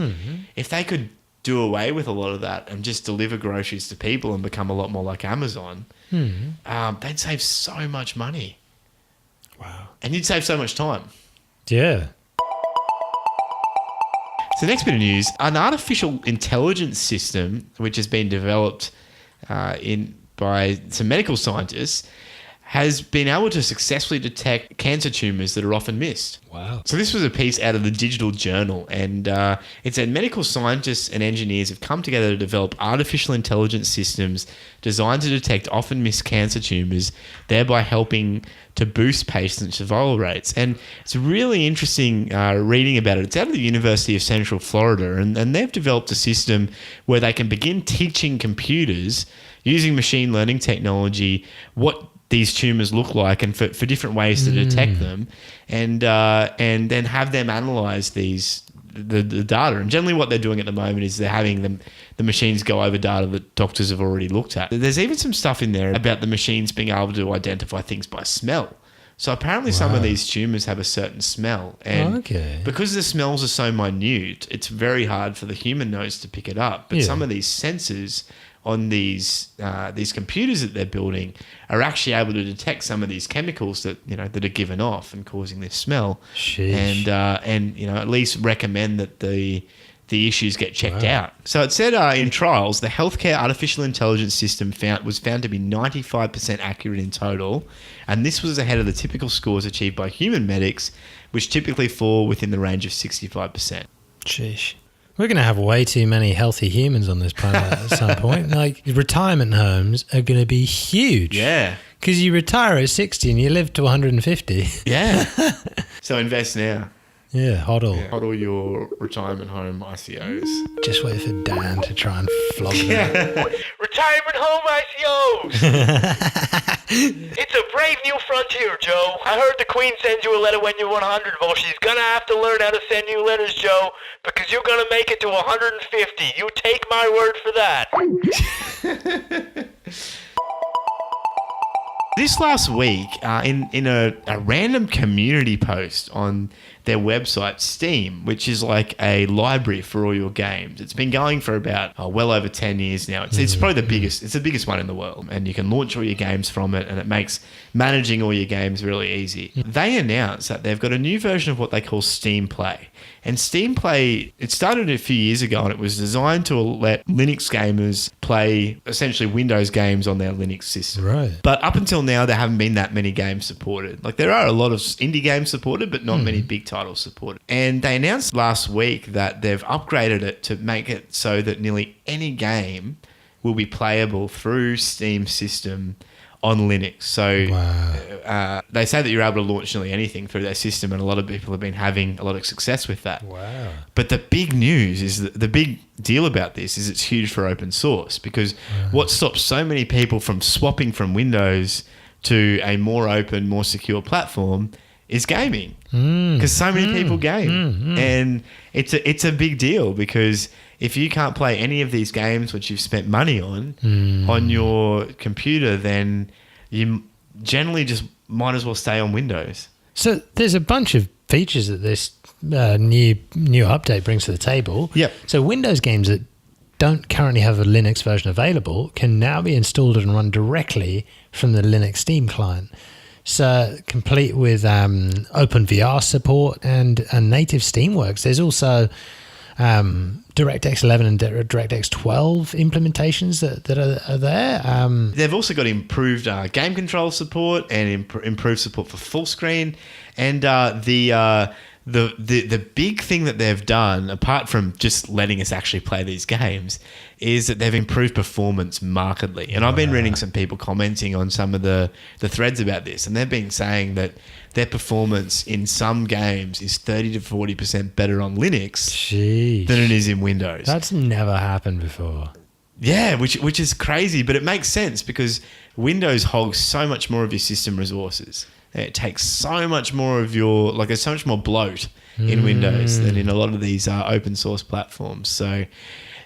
S3: If they could do away with a lot of that and just deliver groceries to people and become a lot more like Amazon, they'd save so much money.
S2: Wow.
S3: And you'd save so much time.
S2: Yeah.
S3: So the next bit of news, an artificial intelligence system which has been developed by some medical scientists has been able to successfully detect cancer tumors that are often missed.
S2: Wow.
S3: So this was a piece out of the Digital Journal, and it said medical scientists and engineers have come together to develop artificial intelligence systems designed to detect often missed cancer tumors, thereby helping to boost patient survival rates. And it's really interesting reading about it. It's out of the University of Central Florida, and they've developed a system where they can begin teaching computers using machine learning technology what these tumors look like and for different ways to detect them, and then have them analyze the data. And generally what they're doing at the moment is they're having the machines go over data that doctors have already looked at. There's even some stuff in there about the machines being able to identify things by smell. So apparently some of these tumors have a certain smell, and because the smells are so minute, it's very hard for the human nose to pick it up. But some of these sensors on these computers that they're building are actually able to detect some of these chemicals that that are given off and causing this smell.
S2: Sheesh.
S3: And at least recommend that the issues get checked out. So it said in trials, the healthcare artificial intelligence system was found to be 95% accurate in total, and this was ahead of the typical scores achieved by human medics, which typically fall within the range of 65%.
S2: Sheesh. We're going to have way too many healthy humans on this planet at some point. Like, retirement homes are going to be huge.
S3: Yeah.
S2: Because you retire at 60 and you live to 150.
S3: Yeah. So invest now.
S2: Yeah, hodl.
S3: Yeah. Hodl your retirement home ICOs.
S2: Just wait for Dan to try and flog them.
S5: Retirement home ICOs! It's a brave new frontier, Joe. I heard the Queen sends you a letter when you're 100. Well, she's gonna have to learn how to send you letters, Joe, because you're gonna make it to 150. You take my word for that.
S3: This last week, in a random community post on their website, Steam, which is like a library for all your games. It's been going for about well over 10 years now. It's probably the biggest. It's the biggest one in the world, and you can launch all your games from it, and it makes managing all your games really easy. They announced that they've got a new version of what they call Steam Play. And Steam Play, it started a few years ago, and it was designed to let Linux gamers play essentially Windows games on their Linux system.
S2: Right.
S3: But up until now, there haven't been that many games supported. Like, there are a lot of indie games supported, but not many big titles supported. And they announced last week that they've upgraded it to make it so that nearly any game will be playable through Steam system on Linux. So they say that you're able to launch nearly anything through their system, and a lot of people have been having a lot of success with that.
S2: Wow.
S3: But the big news is that the big deal about this is it's huge for open source, because what stops so many people from swapping from Windows to a more open, more secure platform is gaming, because so many people game, and it's a big deal, because if you can't play any of these games which you've spent money on your computer, then you generally just might as well stay on Windows.
S2: So there's a bunch of features that this new update brings to the table.
S3: Yep.
S2: So Windows games that don't currently have a Linux version available can now be installed and run directly from the Linux Steam client. So complete with OpenVR support and native Steamworks. There's also DirectX 11 and DirectX 12 implementations that are there.
S3: They've also got improved game control support and improved support for full screen. And the big thing that they've done, apart from just letting us actually play these games, is that they've improved performance markedly. And I've been reading some people commenting on some of the threads about this, and they've been saying that their performance in some games is 30 to 40% better on Linux than it is in Windows.
S2: That's never happened before.
S3: Yeah, which is crazy, but it makes sense, because Windows hogs so much more of your system resources. It takes so much more of your, like, there's so much more bloat in Windows than in a lot of these open source platforms. So,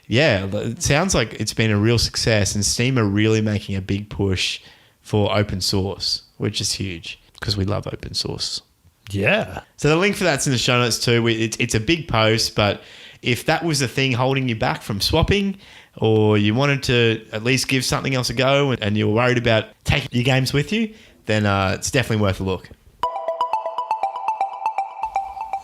S3: yeah, it sounds like it's been a real success, and Steam are really making a big push for open source, which is huge, because we love open source.
S2: Yeah.
S3: So the link for that's in the show notes too. It's a big post, but if that was the thing holding you back from swapping, or you wanted to at least give something else a go, and you were worried about taking your games with you, then it's definitely worth a look.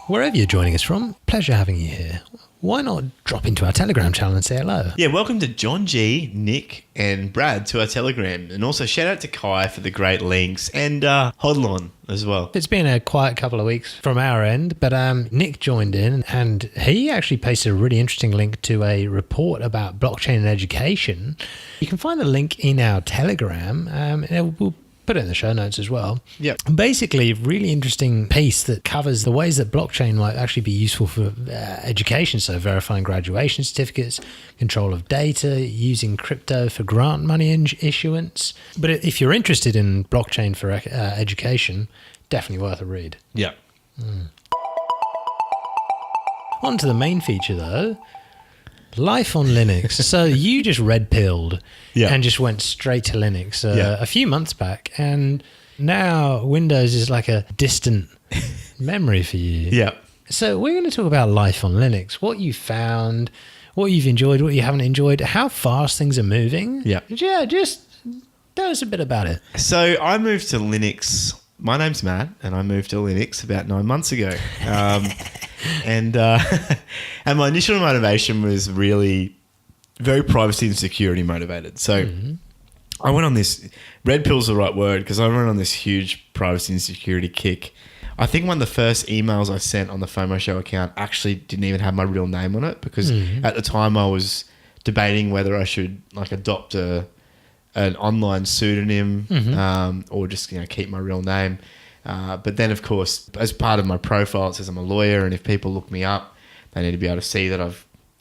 S2: Wherever you're joining us from, pleasure having you here. Why not drop into our Telegram channel and say hello?
S3: Yeah, welcome to John G, Nick, and Brad to our Telegram. And also shout out to Kai for the great links and Hodlon as well.
S2: It's been a quiet couple of weeks from our end, but Nick joined in and he actually pasted a really interesting link to a report about blockchain and education. You can find the link in our Telegram. We'll put it in the show notes as well.
S3: Yep.
S2: Basically, a really interesting piece that covers the ways that blockchain might actually be useful for education. So verifying graduation certificates, control of data, using crypto for grant money issuance. But if you're interested in blockchain for education, definitely worth a read.
S3: Yeah.
S2: On to the main feature though. Life on Linux. So you just red-pilled and just went straight to Linux a few months back, and now Windows is like a distant memory for you.
S3: Yeah.
S2: So we're going to talk about life on Linux, what you found, what you've enjoyed, what you haven't enjoyed, how fast things are moving.
S3: Yeah.
S2: Yeah, just tell us a bit about it.
S3: So I moved to Linux. My name's Matt, and I moved to Linux about 9 months ago. And my initial motivation was really very privacy and security motivated. So I went on this, red pill's the right word, because I went on this huge privacy and security kick. I think one of the first emails I sent on the FOMO Show account actually didn't even have my real name on it, because at the time I was debating whether I should like adopt an online pseudonym or just keep my real name. But then, of course, as part of my profile, it says I'm a lawyer, and if people look me up, they need to be able to see that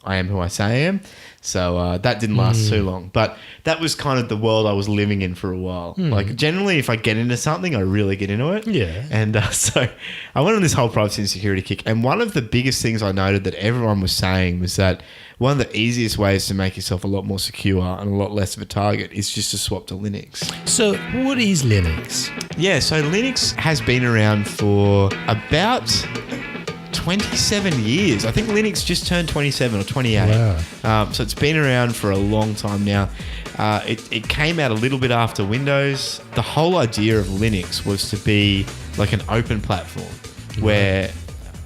S3: I am who I say I am. So that didn't last too long. But that was kind of the world I was living in for a while. Like generally, if I get into something, I really get into it. Yeah. And so I went on this whole privacy and security kick. And one of the biggest things I noted that everyone was saying was that one of the easiest ways to make yourself a lot more secure and a lot less of a target is just to swap to Linux.
S2: So what is Linux?
S3: Yeah, so Linux has been around for about 27 years. I think Linux just turned 27 or 28. Wow. So it's been around for a long time now. It came out a little bit after Windows. The whole idea of Linux was to be like an open platform where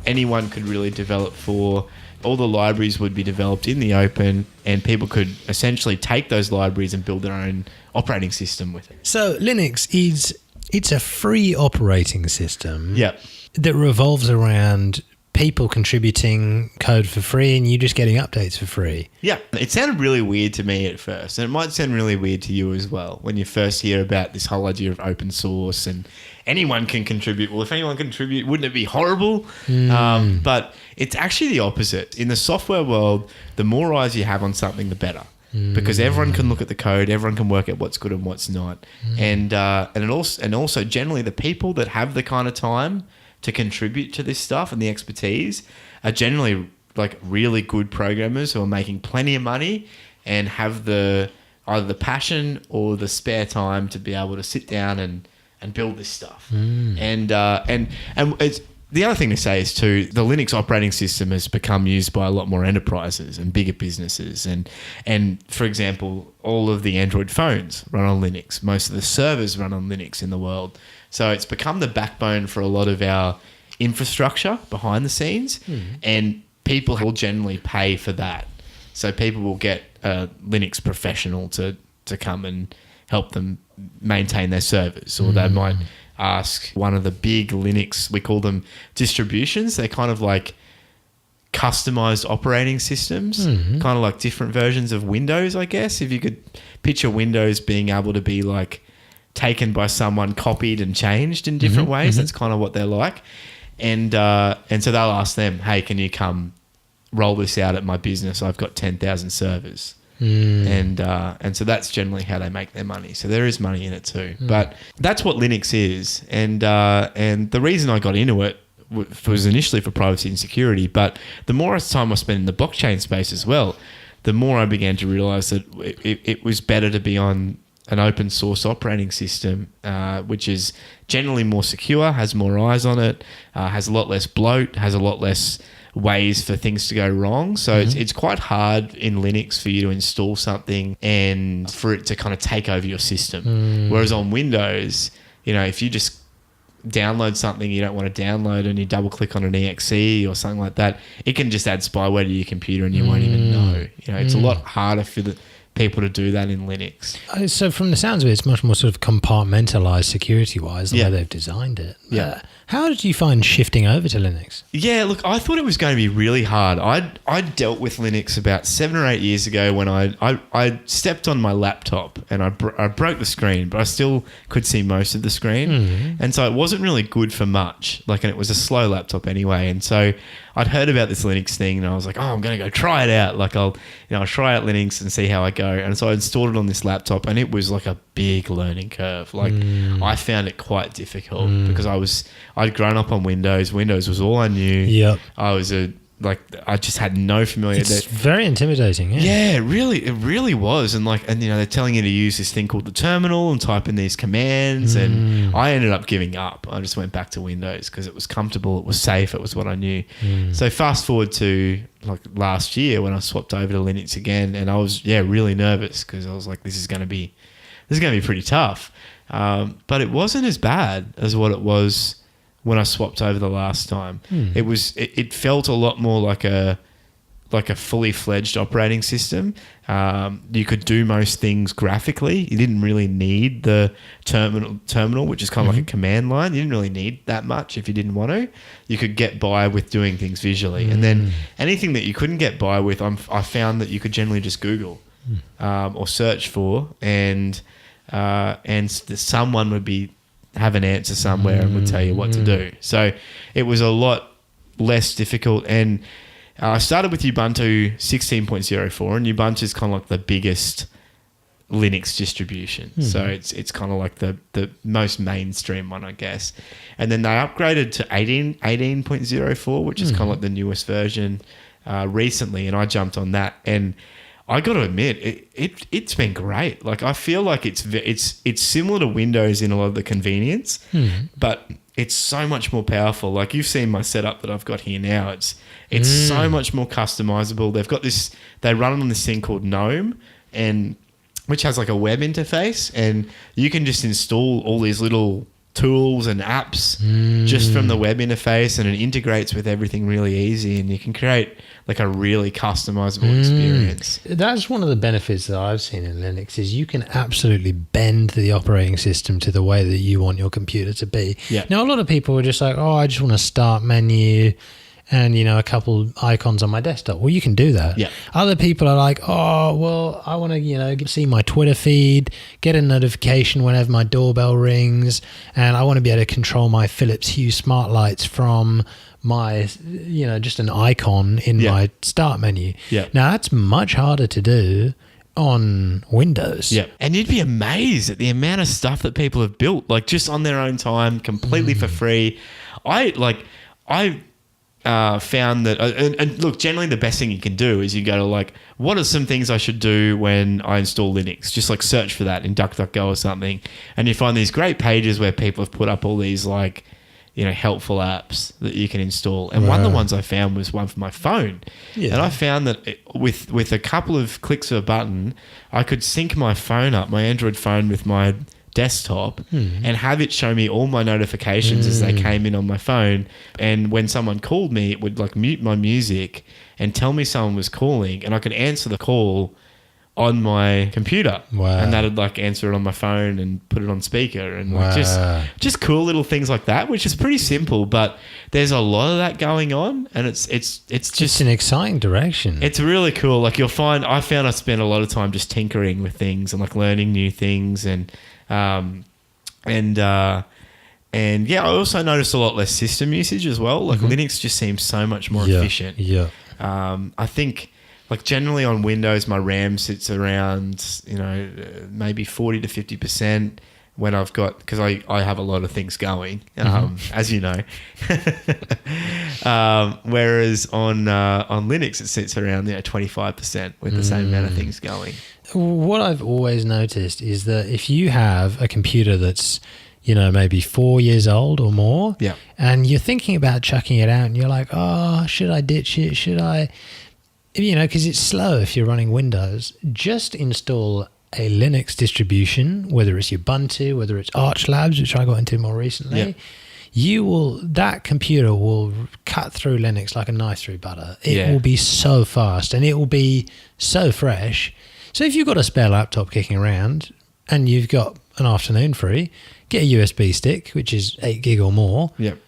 S3: anyone could really develop for. All the libraries would be developed in the open, and people could essentially take those libraries and build their own operating system with it.
S2: So Linux it's a free operating system that revolves around people contributing code for free and you just getting updates for free.
S3: Yeah, it sounded really weird to me at first, and it might sound really weird to you as well when you first hear about this whole idea of open source and anyone can contribute. Well, if anyone can contribute, wouldn't it be horrible? But it's actually the opposite. In the software world, the more eyes you have on something, the better. Because everyone can look at the code, everyone can work out what's good and what's not, and also generally the people that have the kind of time to contribute to this stuff and the expertise are generally like really good programmers who are making plenty of money and have either the passion or the spare time to be able to sit down and build this stuff. And it's. The other thing to say is too, the Linux operating system has become used by a lot more enterprises and bigger businesses. And for example, all of the Android phones run on Linux. Most of the servers run on Linux in the world. So it's become the backbone for a lot of our infrastructure behind the scenes. And people will generally pay for that. So people will get a Linux professional to come and help them maintain their servers, or they might ask one of the big Linux, we call them distributions. They're kind of like customized operating systems, kind of like different versions of Windows, I guess. If you could picture Windows being able to be like taken by someone, copied and changed in different ways, that's kind of what they're like. And so they'll ask them, hey, can you come roll this out at my business? I've got 10,000 servers. And so that's generally how they make their money. So there is money in it too. But that's what Linux is. And the reason I got into it was initially for privacy and security. But the more time I spent in the blockchain space as well, the more I began to realize that it was better to be on an open source operating system, which is generally more secure, has more eyes on it, has a lot less bloat, has a lot less ways for things to go wrong. So it's quite hard in Linux for you to install something and for it to kind of take over your system. Whereas on Windows, if you just download something you don't want to download and you double click on an exe or something like that, it can just add spyware to your computer and you won't even know. It's a lot harder for the people to do that in Linux.
S2: So from the sounds of it, it's much more sort of compartmentalized security-wise, the way they've designed it.
S3: Yeah.
S2: How did you find shifting over to Linux?
S3: Yeah, look, I thought it was going to be really hard. I dealt with Linux about 7 or 8 years ago when I stepped on my laptop and I broke the screen, but I still could see most of the screen. And so it wasn't really good for much. And it was a slow laptop anyway. And so I'd heard about this Linux thing and I was like, oh, I'm going to go try it out. I'll try out Linux and see how I go. And so I installed it on this laptop and it was like a big learning curve. I found it quite difficult because I'd grown up on Windows. Windows was all I knew.
S2: Yep.
S3: I just had no familiarity.
S2: It's very intimidating. Yeah,
S3: it really was. And they're telling you to use this thing called the terminal and type in these commands. And I ended up giving up. I just went back to Windows because it was comfortable. It was safe. It was what I knew. So fast forward to last year when I swapped over to Linux again, and I was really nervous because I was like, this is going to be pretty tough. But it wasn't as bad as what it was when I swapped over the last time. It felt a lot more like a fully fledged operating system. You could do most things graphically. You didn't really need the terminal, which is kind of like a command line. You didn't really need that much if you didn't want to. You could get by with doing things visually. And then anything that you couldn't get by with, I found that you could generally just Google or search for, and someone would have an answer somewhere and would tell you what to do. So it was a lot less difficult. And I started with Ubuntu 16.04, and Ubuntu is kind of like the biggest Linux distribution. So it's kind of like the most mainstream one, I guess. And then they upgraded to 18.04, which is kind of like the newest version recently, and I jumped on that. And I got to admit, it's been great. I feel like it's similar to Windows in a lot of the convenience, but it's so much more powerful. You've seen my setup that I've got here now. It's so much more customizable. They've got this. They run on this thing called GNOME, which has a web interface, and you can just install all these little tools and apps just from the web interface, and it integrates with everything really easy, and you can create a really customizable experience.
S2: That's one of the benefits that I've seen in Linux is you can absolutely bend the operating system to the way that you want your computer to be.
S3: Yeah.
S2: Now, a lot of people are just like, oh, I just want a start menu and, a couple icons on my desktop. Well, you can do that.
S3: Yeah.
S2: Other people are like, oh, well, I want to, see my Twitter feed, get a notification whenever my doorbell rings, and I want to be able to control my Philips Hue smart lights from my, just an icon in my start menu.
S3: Yeah.
S2: Now, that's much harder to do on Windows.
S3: Yeah. And you'd be amazed at the amount of stuff that people have built, just on their own time, completely for free. I found that, and look, generally the best thing you can do is you go to what are some things I should do when I install Linux? Just search for that in DuckDuckGo or something, and you find these great pages where people have put up all these helpful apps that you can install. And one of the ones I found was one for my phone. Yeah. And I found that with a couple of clicks of a button, I could sync my phone up, my Android phone, with my desktop and have it show me all my notifications as they came in on my phone. And when someone called me, it would mute my music and tell me someone was calling, and I could answer the call on my computer.
S2: Wow.
S3: And that'd answer it on my phone and put it on speaker, and just cool little things like that, which is pretty simple, but there's a lot of that going on, and it's just
S2: an exciting direction.
S3: It's really cool. I found I spent a lot of time just tinkering with things and learning new things, and I also noticed a lot less system usage as well. Linux just seems so much more efficient.
S2: Yeah.
S3: I think generally on Windows, my RAM sits around, maybe 40 to 50% when I've got, because I have a lot of things going, as you know. Whereas on Linux, it sits around 25% with the same amount of things going.
S2: What I've always noticed is that if you have a computer that's, maybe 4 years old or more, and you're thinking about chucking it out and you're like, oh, should I ditch it? Should I? Because it's slow if you're running Windows. Just install a Linux distribution, whether it's Ubuntu, whether it's Arch Labs, which I got into more recently. that computer will cut through Linux like a knife through butter. It will be so fast and it will be so fresh. So if you've got a spare laptop kicking around and you've got an afternoon free, get a USB stick, which is 8 gig or more.
S3: Yep.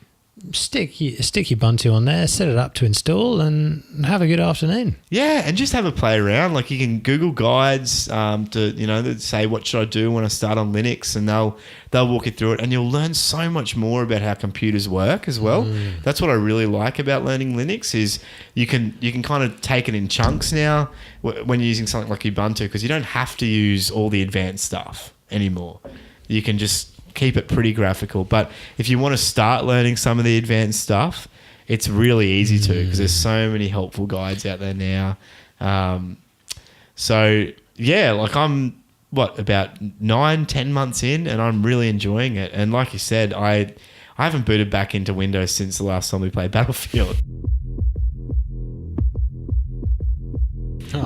S2: Stick your Ubuntu on there, set it up to install, and have a good afternoon.
S3: Yeah, and just have a play around. Like you can Google guides that say what should I do when I start on Linux, and they'll walk you through it, and you'll learn so much more about how computers work as well. That's what I really like about learning Linux is you can kind of take it in chunks now when you're using something like Ubuntu, because you don't have to use all the advanced stuff anymore. You can just keep it pretty graphical. But if you want to start learning some of the advanced stuff, it's really easy to, because there's so many helpful guides out there now. So yeah, like I'm about 9-10 months in, and I'm really enjoying it. And like you said, I haven't booted back into Windows since the last time we played Battlefield.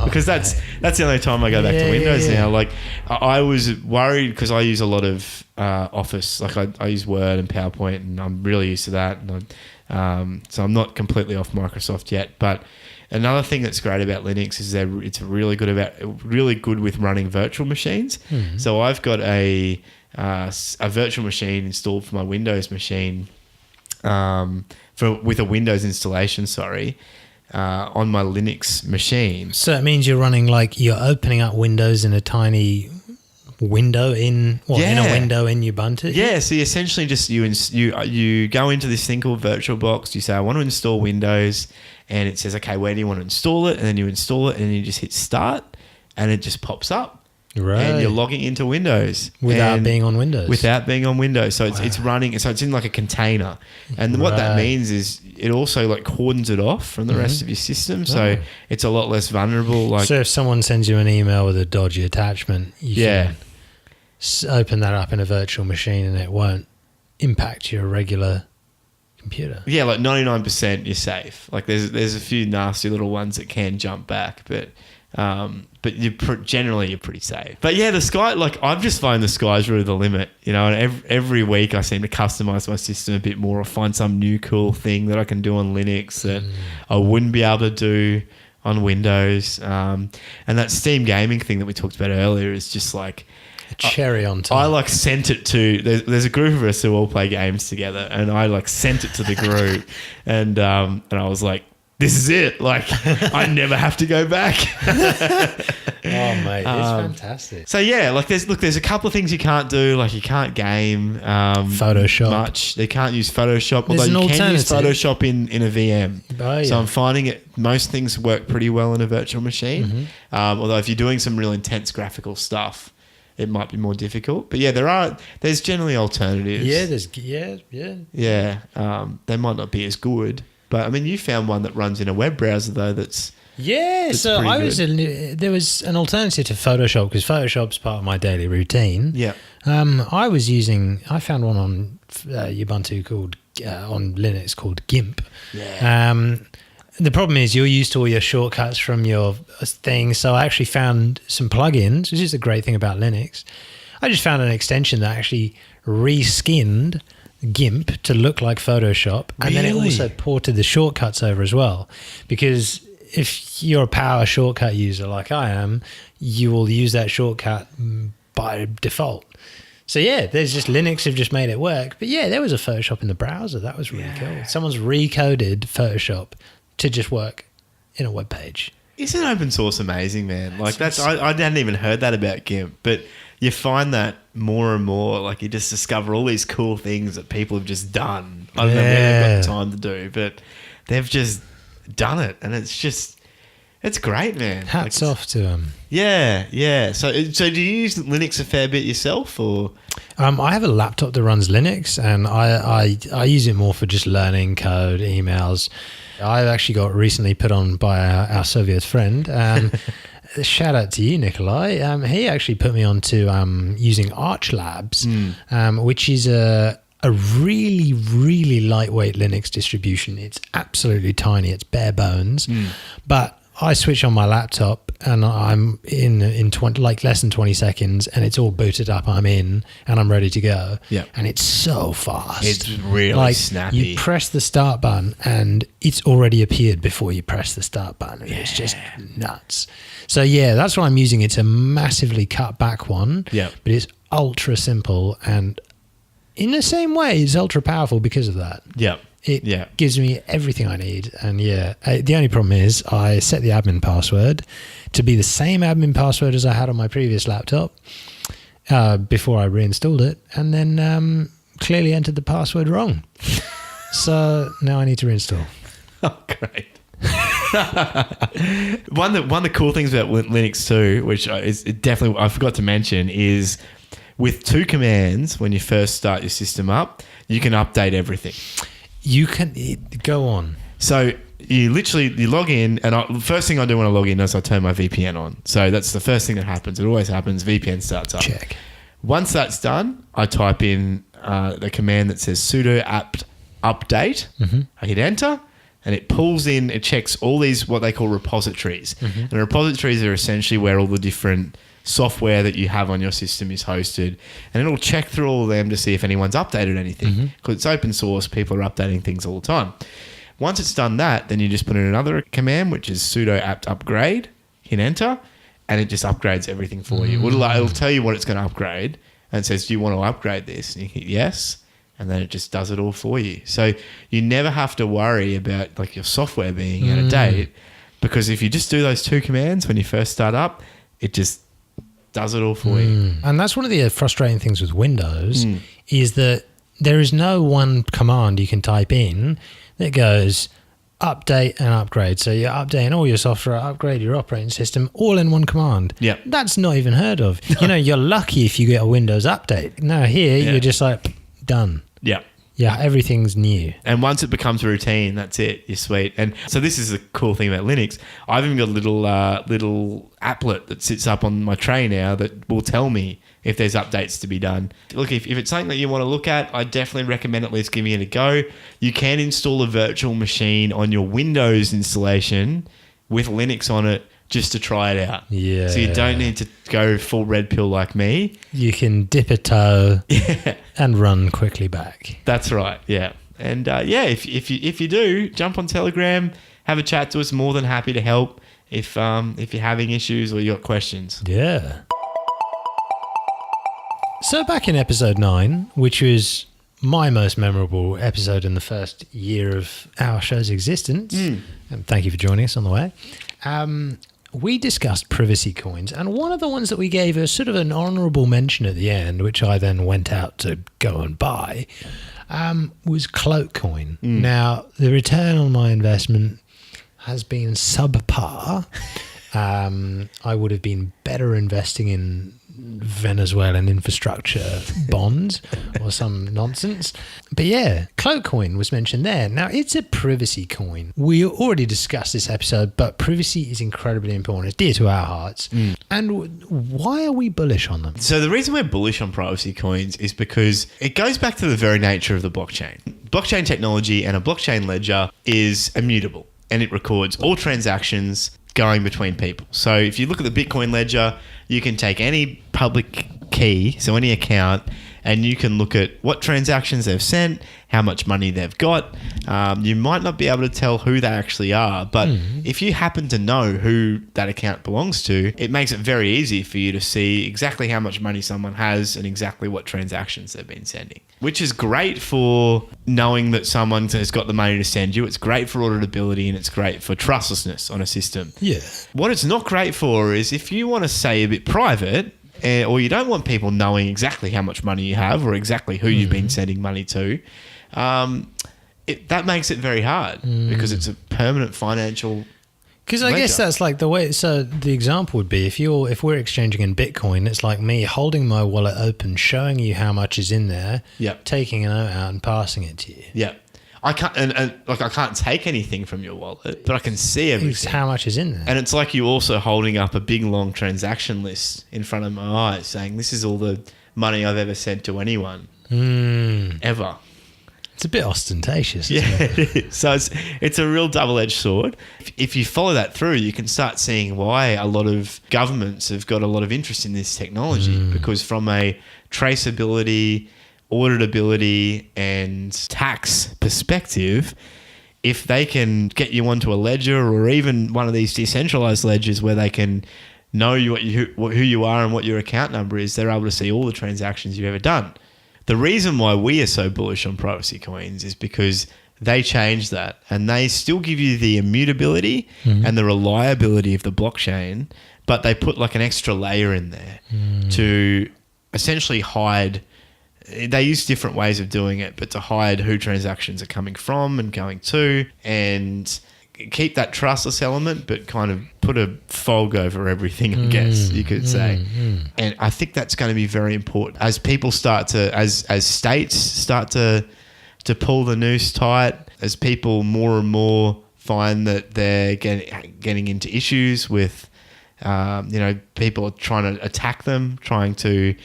S3: Because that's the only time I go back to Windows now. Like I was worried because I use a lot of Office. Like I use Word and PowerPoint, and I'm really used to that. And so I'm not completely off Microsoft yet. But another thing that's great about Linux is that it's really good with running virtual machines. So I've got a virtual machine installed for my Windows machine with a Windows installation. On my Linux machine.
S2: So it means you're running, like, you're opening up Windows in a tiny window in a window in Ubuntu.
S3: Yeah, so you essentially just you go into this thing called VirtualBox. You say I want to install Windows, and it says, okay, where do you want to install it? And then you install it, and then you just hit start, and it just pops up.
S2: Right.
S3: And you're logging into Windows
S2: without being on Windows.
S3: So it's running. So it's in like a container, and what that means is it also like cordons it off from the rest of your system, so it's a lot less vulnerable.
S2: So if someone sends you an email with a dodgy attachment, you can open that up in a virtual machine, and it won't impact your regular computer.
S3: Yeah, like 99% you're safe. Like there's a few nasty little ones that can jump back, but generally you're pretty safe. But yeah, the sky, like I've just found the sky's really the limit, and every week I seem to customize my system a bit more or find some new cool thing that I can do on Linux that I wouldn't be able to do on Windows. And that Steam gaming thing that we talked about earlier is just like
S2: a cherry on top.
S3: I like sent it to, there's a group of us who all play games together, and I like sent it to the group and I was like, this is it. Like, I never have to go back.
S2: Oh, mate, it's fantastic.
S3: So yeah, like there's a couple of things you can't do. Like you can't game
S2: Photoshop
S3: much. They can't use Photoshop,
S2: There's
S3: although
S2: an
S3: you can use
S2: alternative.
S3: Photoshop in a VM.
S2: Oh, yeah.
S3: So I'm finding most things work pretty well in a virtual machine. Although if you're doing some real intense graphical stuff, it might be more difficult. But yeah, there's generally alternatives.
S2: Yeah,
S3: They might not be as good. But I mean, you found one that runs in a web browser though. That's
S2: so there was an alternative to Photoshop, because Photoshop's part of my daily routine.
S3: Yeah.
S2: I found one on Ubuntu on Linux called GIMP.
S3: Yeah.
S2: The problem is you're used to all your shortcuts from your thing. So I actually found some plugins, which is a great thing about Linux. I just found an extension that actually reskinned GIMP to look like Photoshop, and then it also ported the shortcuts over as well, because if you're a power shortcut user like I am, you will use that shortcut by default. So yeah, there's just Linux have just made it work. But yeah, there was a Photoshop in the browser. That was really cool. Someone's recoded Photoshop to just work in a web page.
S3: Isn't open source amazing, man? Like I hadn't even heard that about GIMP, but you find that more and more, like you just discover all these cool things that people have just done. I don't know when they've got the time to do, but they've just done it, and it's great, man.
S2: Hats off to them.
S3: Yeah. So do you use Linux a fair bit yourself, or?
S2: I have a laptop that runs Linux, and I use it more for just learning code, emails. I actually got recently put on by our Soviet friend. Shout out to you, Nikolai. He actually put me on to using Arch Labs, which is a really, really lightweight Linux distribution. It's absolutely tiny. It's bare bones. But I switch on my laptop and I'm in 20, like less than 20 seconds, and it's all booted up. I'm in and I'm ready to go.
S3: Yeah.
S2: And it's so fast.
S3: It's really
S2: like,
S3: snappy.
S2: You press the start button and it's already appeared before you press the start button. Yeah. It's just nuts. So yeah, that's what I'm using. It's a massively cut back one.
S3: Yeah.
S2: But it's ultra simple, and in the same way, it's ultra powerful because of that.
S3: Yeah.
S2: It gives me everything I need. And the only problem is I set the admin password to be the same admin password as I had on my previous laptop before I reinstalled it, and then clearly entered the password wrong. So now I need to reinstall.
S3: Oh, great. One of the cool things about Linux too, which is definitely I forgot to mention, is with 2 commands when you first start your system up, you can update everything.
S2: You can go on.
S3: So you log in, and the first thing I do when I log in is I turn my VPN on. So that's the first thing that happens. It always happens. VPN starts up.
S2: Check.
S3: Once that's done, I type in the command that says sudo apt update. Mm-hmm. I hit enter, and it pulls in. It checks all these what they call repositories. Mm-hmm. And repositories are essentially where all the different software that you have on your system is hosted, and it'll check through all of them to see if anyone's updated anything, because it's open source. People are updating things all the time. Once it's done that, then you just put in another command, which is sudo apt upgrade, hit enter, and it just upgrades everything for you. It'll tell you what it's going to upgrade, and it says, do you want to upgrade this? And you hit yes, and then it just does it all for you. So you never have to worry about like your software being out of date, because if you just do those 2 commands when you first start up, it just does it all for you.
S2: And that's one of the frustrating things with Windows is that there is no one command you can type in that goes update and upgrade. So you're updating all your software, upgrade your operating system, all in one command.
S3: Yeah.
S2: That's not even heard of. You're lucky if you get a Windows update. No, here you're just like, done.
S3: Yeah.
S2: Yeah, everything's new.
S3: And once it becomes routine, that's it. You're sweet. And so this is the cool thing about Linux. I've even got a little applet that sits up on my tray now that will tell me if there's updates to be done. Look, if it's something that you want to look at, I definitely recommend at least giving it a go. You can install a virtual machine on your Windows installation with Linux on it just to try it out.
S2: Yeah.
S3: So you don't need to go full red pill like me.
S2: You can dip a toe and run quickly back.
S3: That's right. Yeah. And if you do, jump on Telegram, have a chat to us. More than happy to help if you're having issues or you got questions.
S2: Yeah. So back in episode 9, which was my most memorable episode in the first year of our show's existence, and thank you for joining us on the way, we discussed privacy coins, and one of the ones that we gave a sort of an honourable mention at the end, which I then went out to go and buy, was Cloakcoin. Now, the return on my investment has been subpar. I would have been better investing in Venezuelan infrastructure bonds or some nonsense. But yeah, Cloakcoin was mentioned there. Now, it's a privacy coin. We already discussed this episode, but privacy is incredibly important. It's dear to our hearts. And why are we bullish on them?
S3: So the reason we're bullish on privacy coins is because it goes back to the very nature of the blockchain. Blockchain technology and a blockchain ledger is immutable, and it records all transactions going between people. So if you look at the Bitcoin ledger, you can take any public key, so any account, and you can look at what transactions they've sent, how much money they've got. You might not be able to tell who they actually are, but if you happen to know who that account belongs to, it makes it very easy for you to see exactly how much money someone has and exactly what transactions they've been sending, which is great for knowing that someone has got the money to send you. It's great for auditability, and it's great for trustlessness on a system.
S2: Yeah.
S3: What it's not great for is if you want to say a bit private, or you don't want people knowing exactly how much money you have or exactly who you've been sending money to, that makes it very hard because it's a permanent financial
S2: Because I guess that's like the way. So the example would be if we're exchanging in Bitcoin, it's like me holding my wallet open, showing you how much is in there, taking a note out and passing it to you.
S3: Yeah. I can't, and like I can't take anything from your wallet, but I can see everything.
S2: It's how much is in there.
S3: And it's like you also holding up a big long transaction list in front of my eyes, saying this is all the money I've ever sent to anyone, ever.
S2: It's a bit ostentatious, isn't it?
S3: Yeah, it is. So it's a real double-edged sword. If you follow that through, you can start seeing why a lot of governments have got a lot of interest in this technology, because from a traceability, auditability, and tax perspective, if they can get you onto a ledger or even one of these decentralized ledgers where they can know who you are and what your account number is, they're able to see all the transactions you've ever done. The reason why we are so bullish on privacy coins is because they change that, and they still give you the immutability and the reliability of the blockchain, but they put like an extra layer in there to essentially hide. They use different ways of doing it, but to hide who transactions are coming from and going to, and keep that trustless element, but kind of put a fog over everything, I guess you could say. And I think that's going to be very important as people start to, as states start to pull the noose tight, as people more and more find that they're getting into issues with, people are trying to attack them, trying to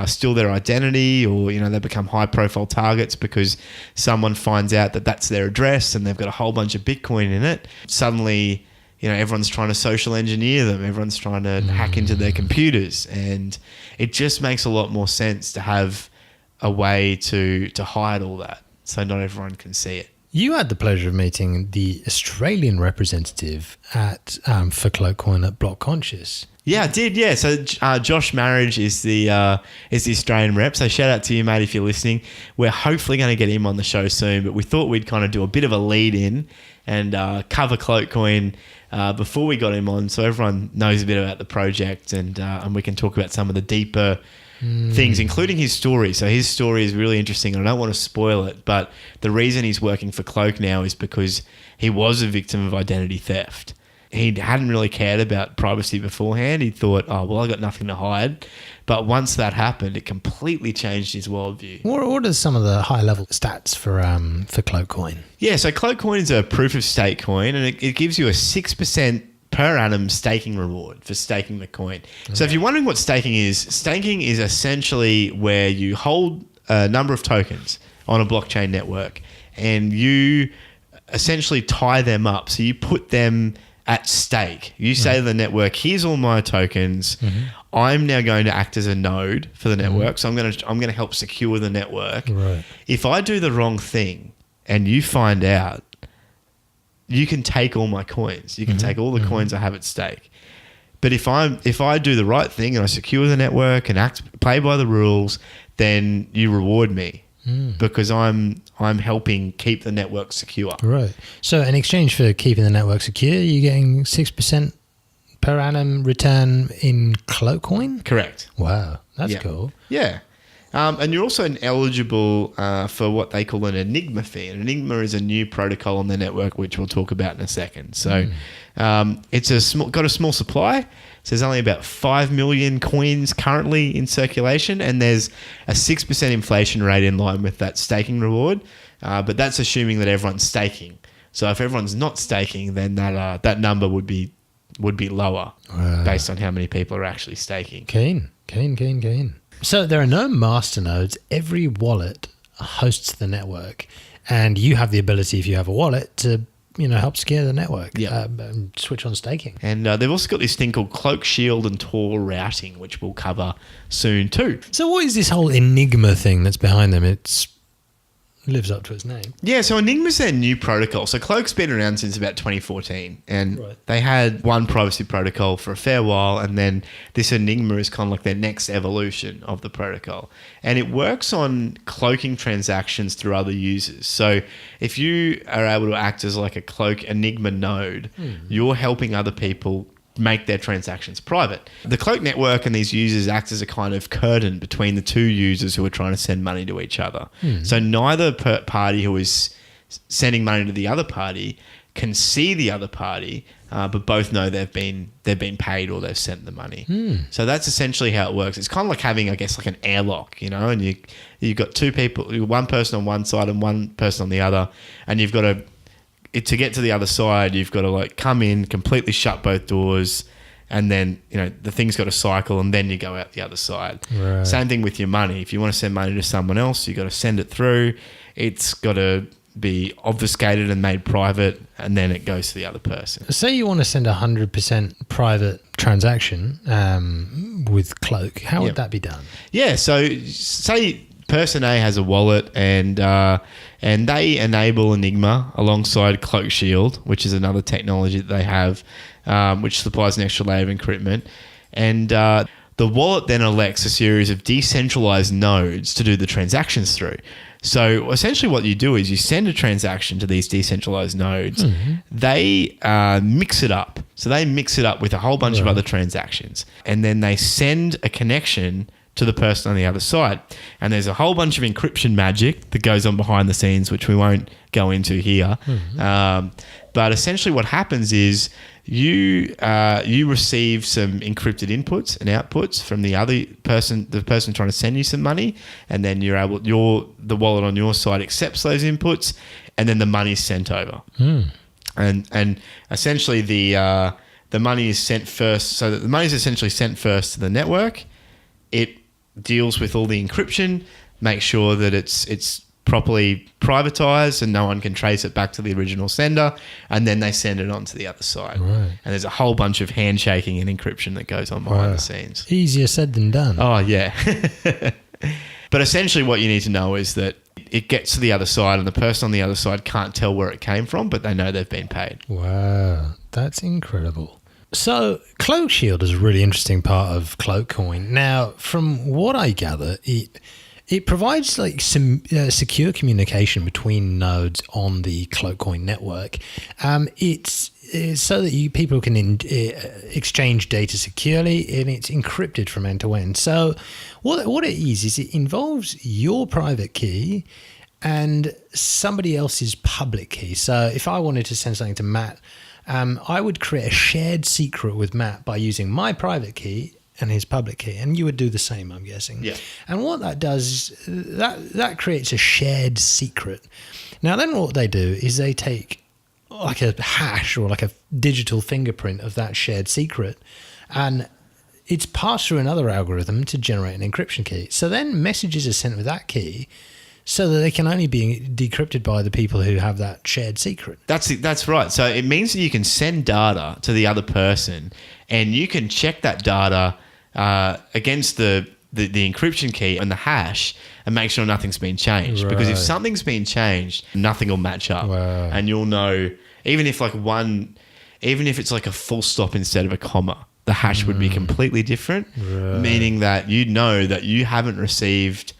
S3: steal their identity, or, they become high profile targets because someone finds out that that's their address and they've got a whole bunch of Bitcoin in it. Suddenly, everyone's trying to social engineer them. Everyone's trying to hack into their computers. And it just makes a lot more sense to have a way to hide all that so not everyone can see it.
S2: You had the pleasure of meeting the Australian representative for Cloakcoin at Block Conscious.
S3: Yeah, I did. Yeah, so Josh Marriage is the Australian rep. So shout out to you, mate, if you're listening. We're hopefully going to get him on the show soon, but we thought we'd kind of do a bit of a lead in and cover Cloakcoin before we got him on, so everyone knows a bit about the project, and we can talk about some of the deeper things, including his story. So his story is really interesting, and I don't want to spoil it, but the reason he's working for Cloak now is because he was a victim of identity theft. He hadn't really cared about privacy beforehand. He thought, oh, well, I got nothing to hide. But once that happened, it completely changed his worldview.
S2: What are some of the high-level stats for Cloakcoin? Yeah,
S3: so Cloakcoin is a proof-of-stake coin, and it gives you a 6% per annum staking reward for staking the coin. Okay. So if you're wondering what staking is essentially where you hold a number of tokens on a blockchain network, and you essentially tie them up. So you put them at stake. You say to the network, here's all my tokens. I'm now going to act as a node for the network. So I'm going to help secure the network.
S2: Right.
S3: If I do the wrong thing and you find out, you can take all my coins. You can take all the coins I have at stake. But if I do the right thing and I secure the network and play by the rules, then you reward me because I'm helping keep the network secure.
S2: Right. So in exchange for keeping the network secure, you're getting 6% per annum return in Cloakcoin?
S3: Correct.
S2: Wow, that's cool.
S3: Yeah. And you're also eligible for what they call an Enigma fee. An Enigma is a new protocol on the network, which we'll talk about in a second. So it's got a small supply. So there's only about 5 million coins currently in circulation, and there's a 6% inflation rate in line with that staking reward. But that's assuming that everyone's staking. So if everyone's not staking, then that number would be lower based on how many people are actually staking.
S2: Keen. So there are no master nodes. Every wallet hosts the network, and you have the ability, if you have a wallet, to help secure the network. Switch on staking.
S3: And they've also got this thing called Cloak Shield and Tor routing, which we'll cover soon too.
S2: So what is this whole Enigma thing that's behind them? It lives up to its name.
S3: Yeah, so Enigma's their new protocol. So Cloak's been around since about 2014, and they had one privacy protocol for a fair while, and then this Enigma is kind of like their next evolution of the protocol. And it works on cloaking transactions through other users. So if you are able to act as like a Cloak Enigma node, you're helping other people make their transactions private. The Cloak network and these users act as a kind of curtain between the two users who are trying to send money to each other. So neither party who is sending money to the other party can see the other party, but both know they've been paid or they've sent the money. So that's essentially how it works. It's kind of like having, I guess, like an airlock, and you've got two people, one person on one side and one person on the other, and you've got to get to the other side, you've got to like come in, completely shut both doors, and then the thing's got to cycle, and then you go out the other side. Same thing with your money. If you want to send money to someone else, you got to send it through. it's got to be obfuscated and made private, and then it goes to the other person.
S2: Say you want to send 100% private transaction with Cloak. How would that be done?
S3: Yeah, so say person A has a wallet and they enable Enigma alongside Cloak Shield, which is another technology that they have, which supplies an extra layer of encryption. And the wallet then elects a series of decentralized nodes to do the transactions through. So essentially what you do is you send a transaction to these decentralized nodes. They mix it up. So they mix it up with a whole bunch of other transactions. And then they send a connection to the person on the other side. And there's a whole bunch of encryption magic that goes on behind the scenes, which we won't go into here. But essentially what happens is you receive some encrypted inputs and outputs from the person trying to send you some money, and then the wallet on your side accepts those inputs, and then the money's sent over. And essentially the money is sent first, so that the money is essentially sent first to the network. It deals with all the encryption, makes sure that it's properly privatized and no one can trace it back to the original sender, and then they send it on to the other side. And there's a whole bunch of handshaking and encryption that goes on behind the scenes.
S2: Easier said than done.
S3: Oh, yeah. But essentially what you need to know is that it gets to the other side and the person on the other side can't tell where it came from, but they know they've been paid.
S2: Wow, that's incredible. So Cloak Shield is a really interesting part of Cloakcoin. Now, from what I gather, it provides like some secure communication between nodes on the Cloakcoin network. It's so that people can exchange data securely, and it's encrypted from end to end. So what it is it involves your private key and somebody else's public key. So if I wanted to send something to Matt, I would create a shared secret with Matt by using my private key and his public key, and you would do the same, I'm guessing.
S3: Yeah.
S2: And what that does is that creates a shared secret. Now then what they do is they take like a hash or like a digital fingerprint of that shared secret, and it's passed through another algorithm to generate an encryption key. So then messages are sent with that key so that they can only be decrypted by the people who have that shared secret.
S3: That's right. So it means that you can send data to the other person, and you can check that data against the encryption key and the hash and make sure nothing's been changed.
S2: Right.
S3: Because if something's been changed, nothing will match up.
S2: Wow.
S3: And you'll know, even if it's like a full stop instead of a comma, the hash would be completely different, meaning that you know that you haven't received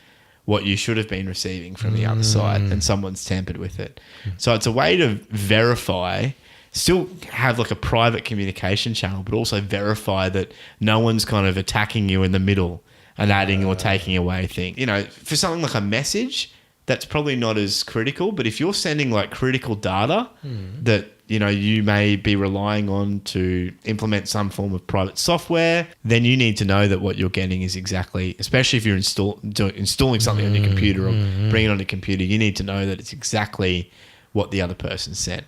S3: what you should have been receiving from the other side and someone's tampered with it. So it's a way to verify, still have like a private communication channel, but also verify that no one's kind of attacking you in the middle and adding or taking away things. You know, for something like a message, that's probably not as critical, but if you're sending like critical data that, you know, you may be relying on to implement some form of private software, then you need to know that what you're getting is exactly, especially if you're installing something on your computer or bringing it on your computer, you need to know that it's exactly what the other person sent,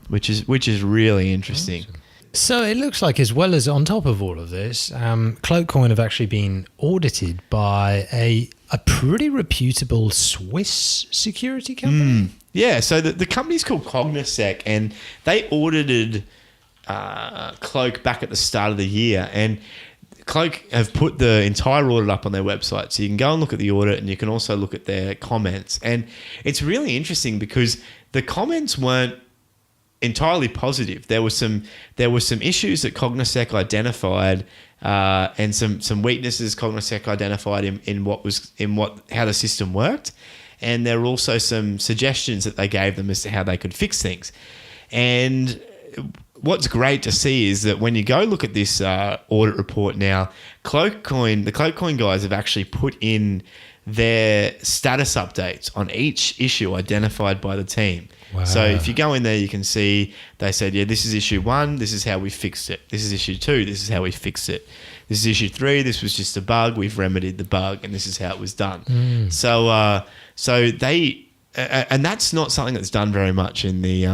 S3: which is really interesting.
S2: Awesome. So it looks like, as well as on top of all of this, Cloakcoin have actually been audited by a pretty reputable Swiss security company.
S3: Yeah, so the company's called Cognizec, and they audited Cloak back at the start of the year. And Cloak have put the entire audit up on their website, so you can go and look at the audit, and you can also look at their comments. And it's really interesting because the comments weren't entirely positive. There were some issues that Cognizec identified, and some weaknesses Cognizec identified in how the system worked. And there were also some suggestions that they gave them as to how they could fix things. And what's great to see is that when you go look at this audit report now, the Cloakcoin guys have actually put in their status updates on each issue identified by the team. Wow. So if you go in there, you can see they said, yeah, this is issue 1, this is how we fixed it. This is issue 2, this is how we fixed it. This is issue 3, this was just a bug, we've remedied the bug, and this is how it was done. So they, and that's not something that's done very much in the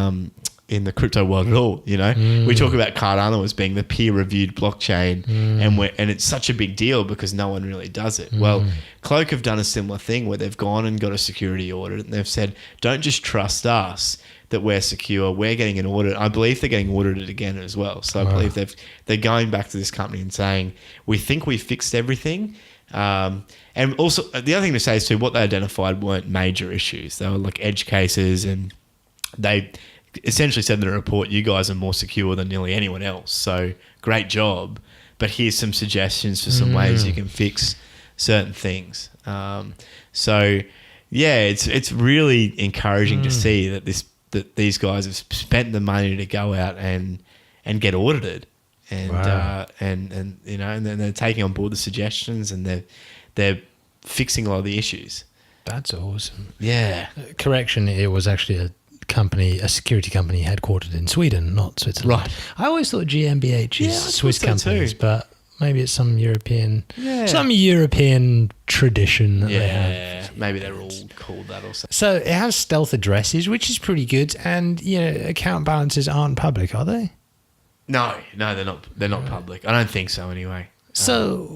S3: in the crypto world at all. You know, we talk about Cardano as being the peer-reviewed blockchain, and it's such a big deal because no one really does it. Well, Cloak have done a similar thing where they've gone and got a security audit, and they've said, don't just trust us that we're secure. We're getting an audit. I believe they're getting audited again as well. So I believe they're going back to this company and saying, we think we fixed everything. And also the other thing to say is too, what they identified weren't major issues. They were like edge cases, and they essentially said in the report, you guys are more secure than nearly anyone else. So great job. But here's some suggestions for some ways you can fix certain things. So yeah, it's really encouraging to see that these guys have spent the money to go out and get audited, and and you know, and then they're taking on board the suggestions, and they're fixing a lot of the issues.
S2: That's awesome.
S3: Yeah.
S2: Correction, it was actually a security company headquartered in Sweden, not Switzerland.
S3: Right.
S2: I always thought GmbH is Swiss companies,
S3: too.
S2: but maybe it's some European tradition that they have.
S3: Maybe they're all called that or something.
S2: So it has stealth addresses, which is pretty good, and account balances aren't public, are they?
S3: No, they're not. They're not public. I don't think so, anyway.
S2: So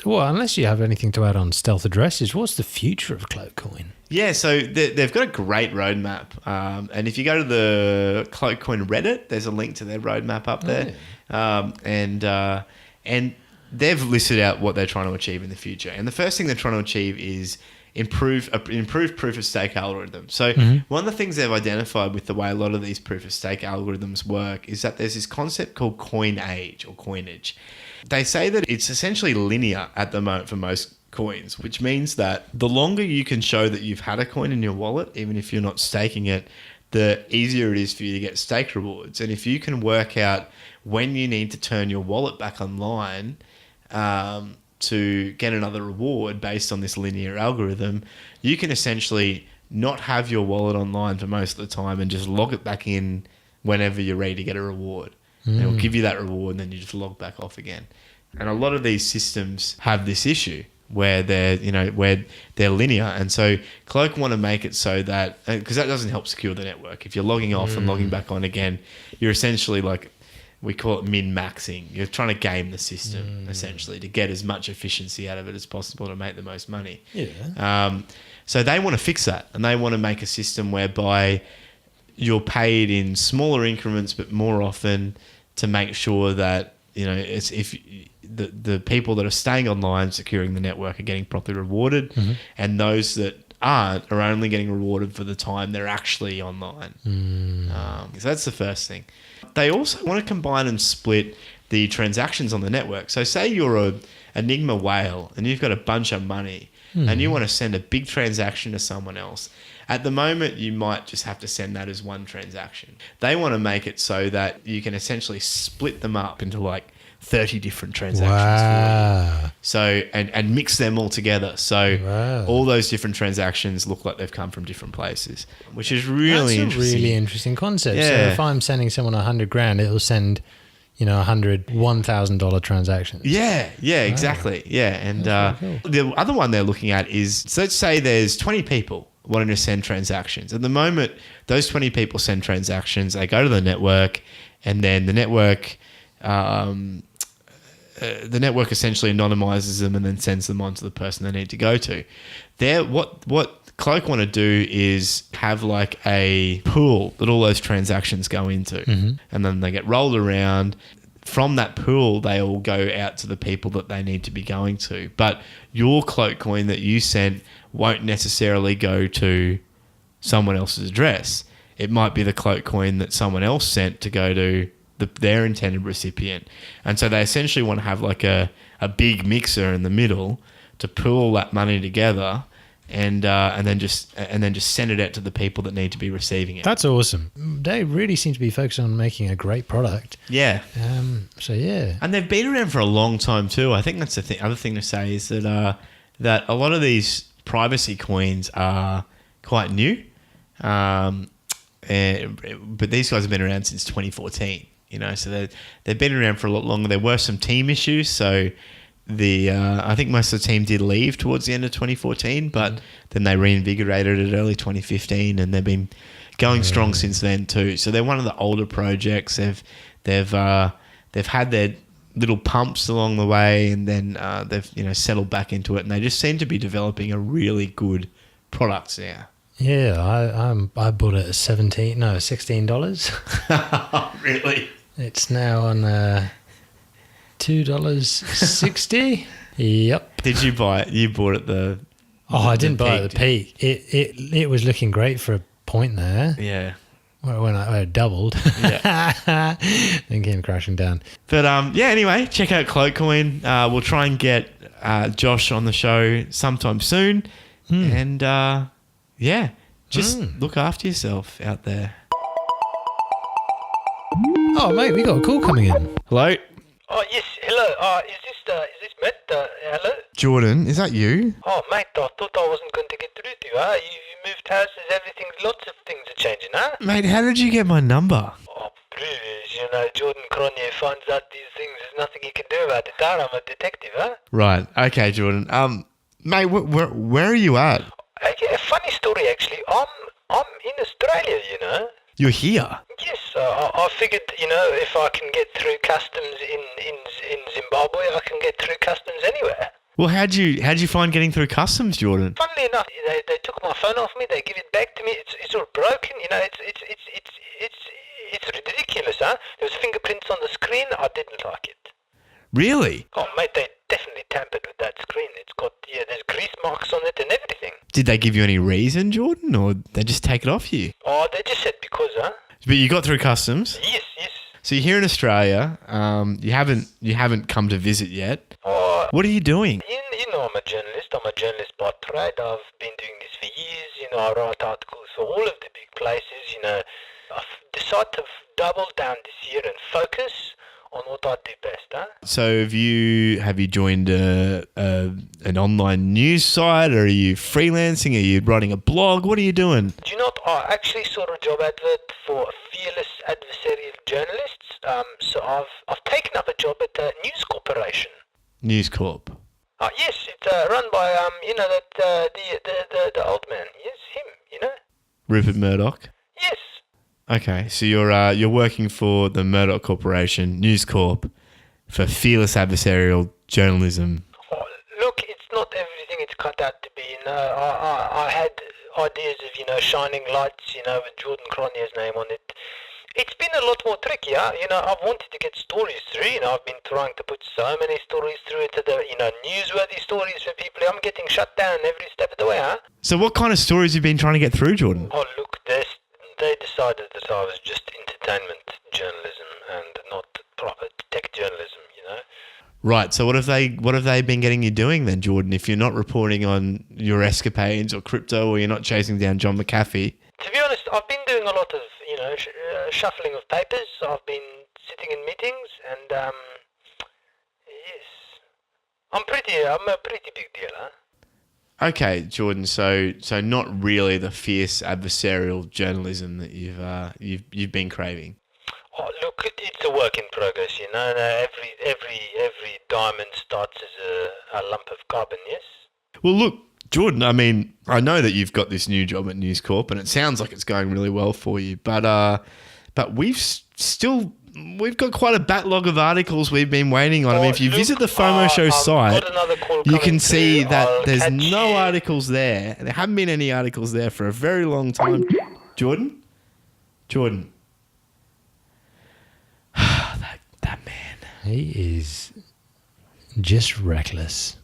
S2: unless you have anything to add on stealth addresses, what's the future of Cloakcoin?
S3: Yeah, so they've got a great roadmap. And if you go to the Cloakcoin Reddit, there's a link to their roadmap up there. And they've listed out what they're trying to achieve in the future. And the first thing they're trying to achieve is improve proof of stake algorithm. So one of the things they've identified with the way a lot of these proof of stake algorithms work is that there's this concept called coinage. They say that it's essentially linear at the moment for most coins, which means that the longer you can show that you've had a coin in your wallet, even if you're not staking it, the easier it is for you to get stake rewards. And if you can work out when you need to turn your wallet back online to get another reward based on this linear algorithm, you can essentially not have your wallet online for most of the time and just log it back in whenever you're ready to get a reward. And it will give you that reward, and then you just log back off again. And a lot of these systems have this issue where they're linear. And so Cloak want to make it so that, because that doesn't help secure the network. If you're logging off and logging back on again, you're essentially like, we call it min-maxing. You're trying to game the system essentially to get as much efficiency out of it as possible to make the most money.
S2: Yeah.
S3: So they want to fix that, and they want to make a system whereby you're paid in smaller increments but more often, to make sure that it's if the people that are staying online, securing the network, are getting properly rewarded, and those that aren't are only getting rewarded for the time they're actually online. So that's the first thing. They also want to combine and split the transactions on the network. So say you're a Enigma whale and you've got a bunch of money and you want to send a big transaction to someone else. At the moment, you might just have to send that as one transaction. They want to make it so that you can essentially split them up into like 30 different transactions for you. So, and mix them all together. So all those different transactions look like they've come from different places, which is really interesting.
S2: That's a really interesting concept.
S3: Yeah.
S2: So if I'm sending someone $100,000, it'll send, $100 $1,000 transactions.
S3: Yeah, exactly. Yeah. And the other one they're looking at is, so let's say there's 20 people wanting to send transactions. At the moment, those 20 people send transactions. They go to the network, and then the network essentially anonymizes them and then sends them on to the person they need to go to. What Cloak want to do is have like a pool that all those transactions go into, and then they get rolled around. From that pool, they all go out to the people that they need to be going to. But your Cloak coin that you sent won't necessarily go to someone else's address. It might be the Cloak coin that someone else sent to go to their intended recipient. And so they essentially want to have like a big mixer in the middle to pool that money together and then just send it out to the people that need to be receiving it.
S2: That's awesome. They really seem to be focused on making a great product.
S3: Yeah.
S2: So yeah.
S3: And they've been around for a long time too. I think that's the other thing to say is that a lot of these privacy coins are quite new. But these guys have been around since 2014. So they've been around for a lot longer. There were some team issues, so I think most of the team did leave towards the end of 2014, but then they reinvigorated it early 2015, and they've been going strong since then too. So they're one of the older projects. They've had their little pumps along the way, and then they've settled back into it, and they just seem to be developing a really good product now.
S2: Yeah, I bought it at $16.
S3: Really?
S2: It's now on $2.60. Yep.
S3: Did you buy it? You bought it
S2: I didn't buy it at the peak. It was looking great for a point there.
S3: Yeah.
S2: When it doubled.
S3: Yeah.
S2: Then came crashing down.
S3: But anyway, check out Cloakcoin. We'll try and get Josh on the show sometime soon. And just look after yourself out there.
S2: Oh, mate, we got a call coming in.
S3: Hello?
S5: Oh, yes, hello. Is this Matt? Hello?
S3: Jordan, is that you?
S5: Oh, mate, I thought I wasn't going to get through to you, huh? You moved houses, everything, lots of things are changing, huh?
S3: Mate, how did you get my number?
S5: Oh, please, Jordan Cronje finds out these things, there's nothing he can do about it, huh? I'm a detective, huh?
S3: Right. Okay, Jordan. Mate, where are you at?
S5: A funny story, actually. I'm in Australia,
S3: You're here?
S5: Yes, I figured, if I can get through customs in Zimbabwe, I can get through customs anywhere.
S3: Well, how'd you find getting through customs, Jordan?
S5: Funnily enough, they took my phone off me. They give it back to me. It's all broken. It's ridiculous, huh? There was fingerprints on the screen. I didn't like it.
S3: Really?
S5: Oh, mate, they definitely tampered with that screen. It's got there's grease marks on it and everything.
S3: Did they give you any reason, Jordan, or they just take it off you?
S5: Oh, they just said because, huh?
S3: But you got through customs.
S5: Yes.
S3: So you're here in Australia. You haven't come to visit yet.
S5: Oh,
S3: What are you doing?
S5: you know I'm a journalist. I'm a journalist by trade. I've been doing this for years. I write articles for all of the big places. I've decided to double down this year and focus on what I do best, huh?
S3: So have you joined an online news site, or are you freelancing? Are you writing a blog? What are you doing?
S5: Do you know what? I actually saw a job advert for fearless adversarial journalists. So I've taken up a job at News Corporation.
S3: News Corp.
S5: Yes, it's run by the old man. Yes, him.
S3: Rupert Murdoch.
S5: Yes.
S3: Okay, so you're working for the Murdoch Corporation, News Corp, for fearless adversarial journalism.
S5: Oh, look, it's not everything it's cut out to be. I had ideas of shining lights, with Jordan Cronje's name on it. It's been a lot more trickier. I've wanted to get stories through. I've been trying to put so many stories through into the newsworthy stories for people. I'm getting shut down every step of the way, huh?
S3: So what kind of stories have you been trying to get through, Jordan?
S5: Oh, look, they decided that I was just entertainment journalism and not proper tech journalism,
S3: Right. So what have they been getting you doing then, Jordan? If you're not reporting on your escapades or crypto, or you're not chasing down John McAfee?
S5: To be honest, I've been doing a lot of shuffling of papers. I've been sitting in meetings, and yes, I'm a pretty big deal, huh?
S3: Okay, Jordan. So not really the fierce adversarial journalism that you've been craving.
S5: Oh, look, it's a work in progress, Every diamond starts as a lump of carbon, yes?
S3: Well, look, Jordan, I mean, I know that you've got this new job at News Corp, and it sounds like it's going really well for you, but we've got quite a backlog of articles we've been waiting on. I mean, if you visit the FOMO Show site, you can see that there's no articles there. There haven't been any articles there for a very long time. Jordan? that man.
S2: He is just reckless.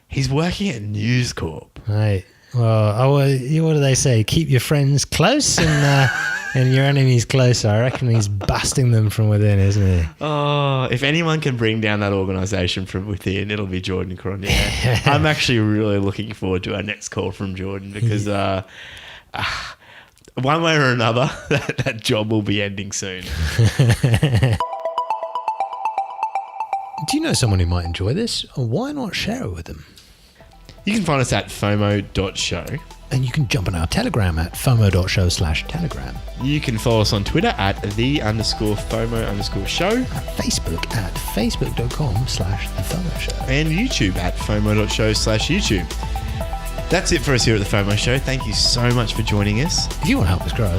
S3: He's working at News Corp.
S2: Right. Well, what do they say? Keep your friends close and your enemies closer. I reckon he's busting them from within, isn't he?
S3: Oh, if anyone can bring down that organisation from within, it'll be Jordan Cronje. I'm actually really looking forward to our next call from Jordan, because one way or another, that job will be ending soon.
S2: Do you know someone who might enjoy this? Why not share it with them?
S3: You can find us at FOMO.show.
S2: And you can jump on our Telegram at FOMO.show/Telegram.
S3: You can follow us on Twitter at @the_FOMO_show.
S2: At Facebook at Facebook.com/The FOMO Show.
S3: And YouTube at FOMO.show/YouTube. That's it for us here at the FOMO Show. Thank you so much for joining us.
S2: If you want to help us grow,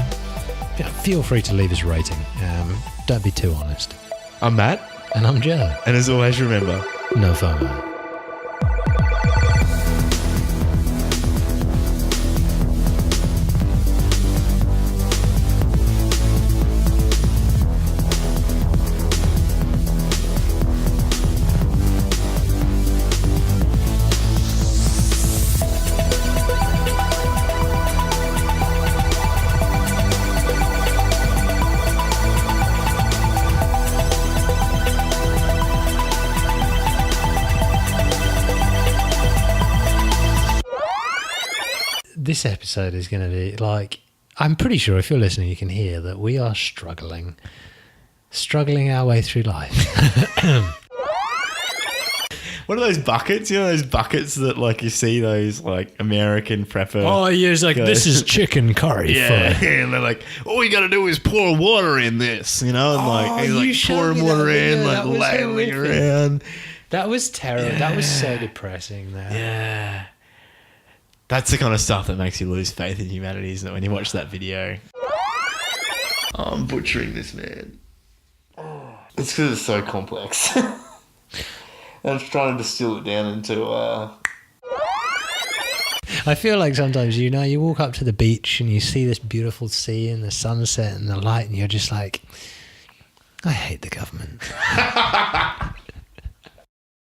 S2: feel free to leave us a rating. Don't be too honest.
S3: I'm Matt.
S2: And I'm Joe.
S3: And as always, remember,
S2: no FOMO. This episode is going to be like, I'm pretty sure if you're listening, you can hear that we are struggling our way through life.
S3: What are those buckets? You know those buckets that like you see those like American prepper.
S2: Oh, yeah, it's like, this is chicken curry.
S3: Yeah, and they're like, all you got to do is pour water in this, you know, and like he's like pouring water in, like ladling around.
S2: That was terrible. Yeah. That was so depressing. There.
S3: Yeah. That's the kind of stuff that makes you lose faith in humanity, isn't it, when you watch that video? Oh, I'm butchering this, man. It's because it's so complex. I'm trying to distill it down into...
S2: I feel like sometimes, you know, you walk up to the beach and you see this beautiful sea and the sunset and the light and you're just like, I hate the government.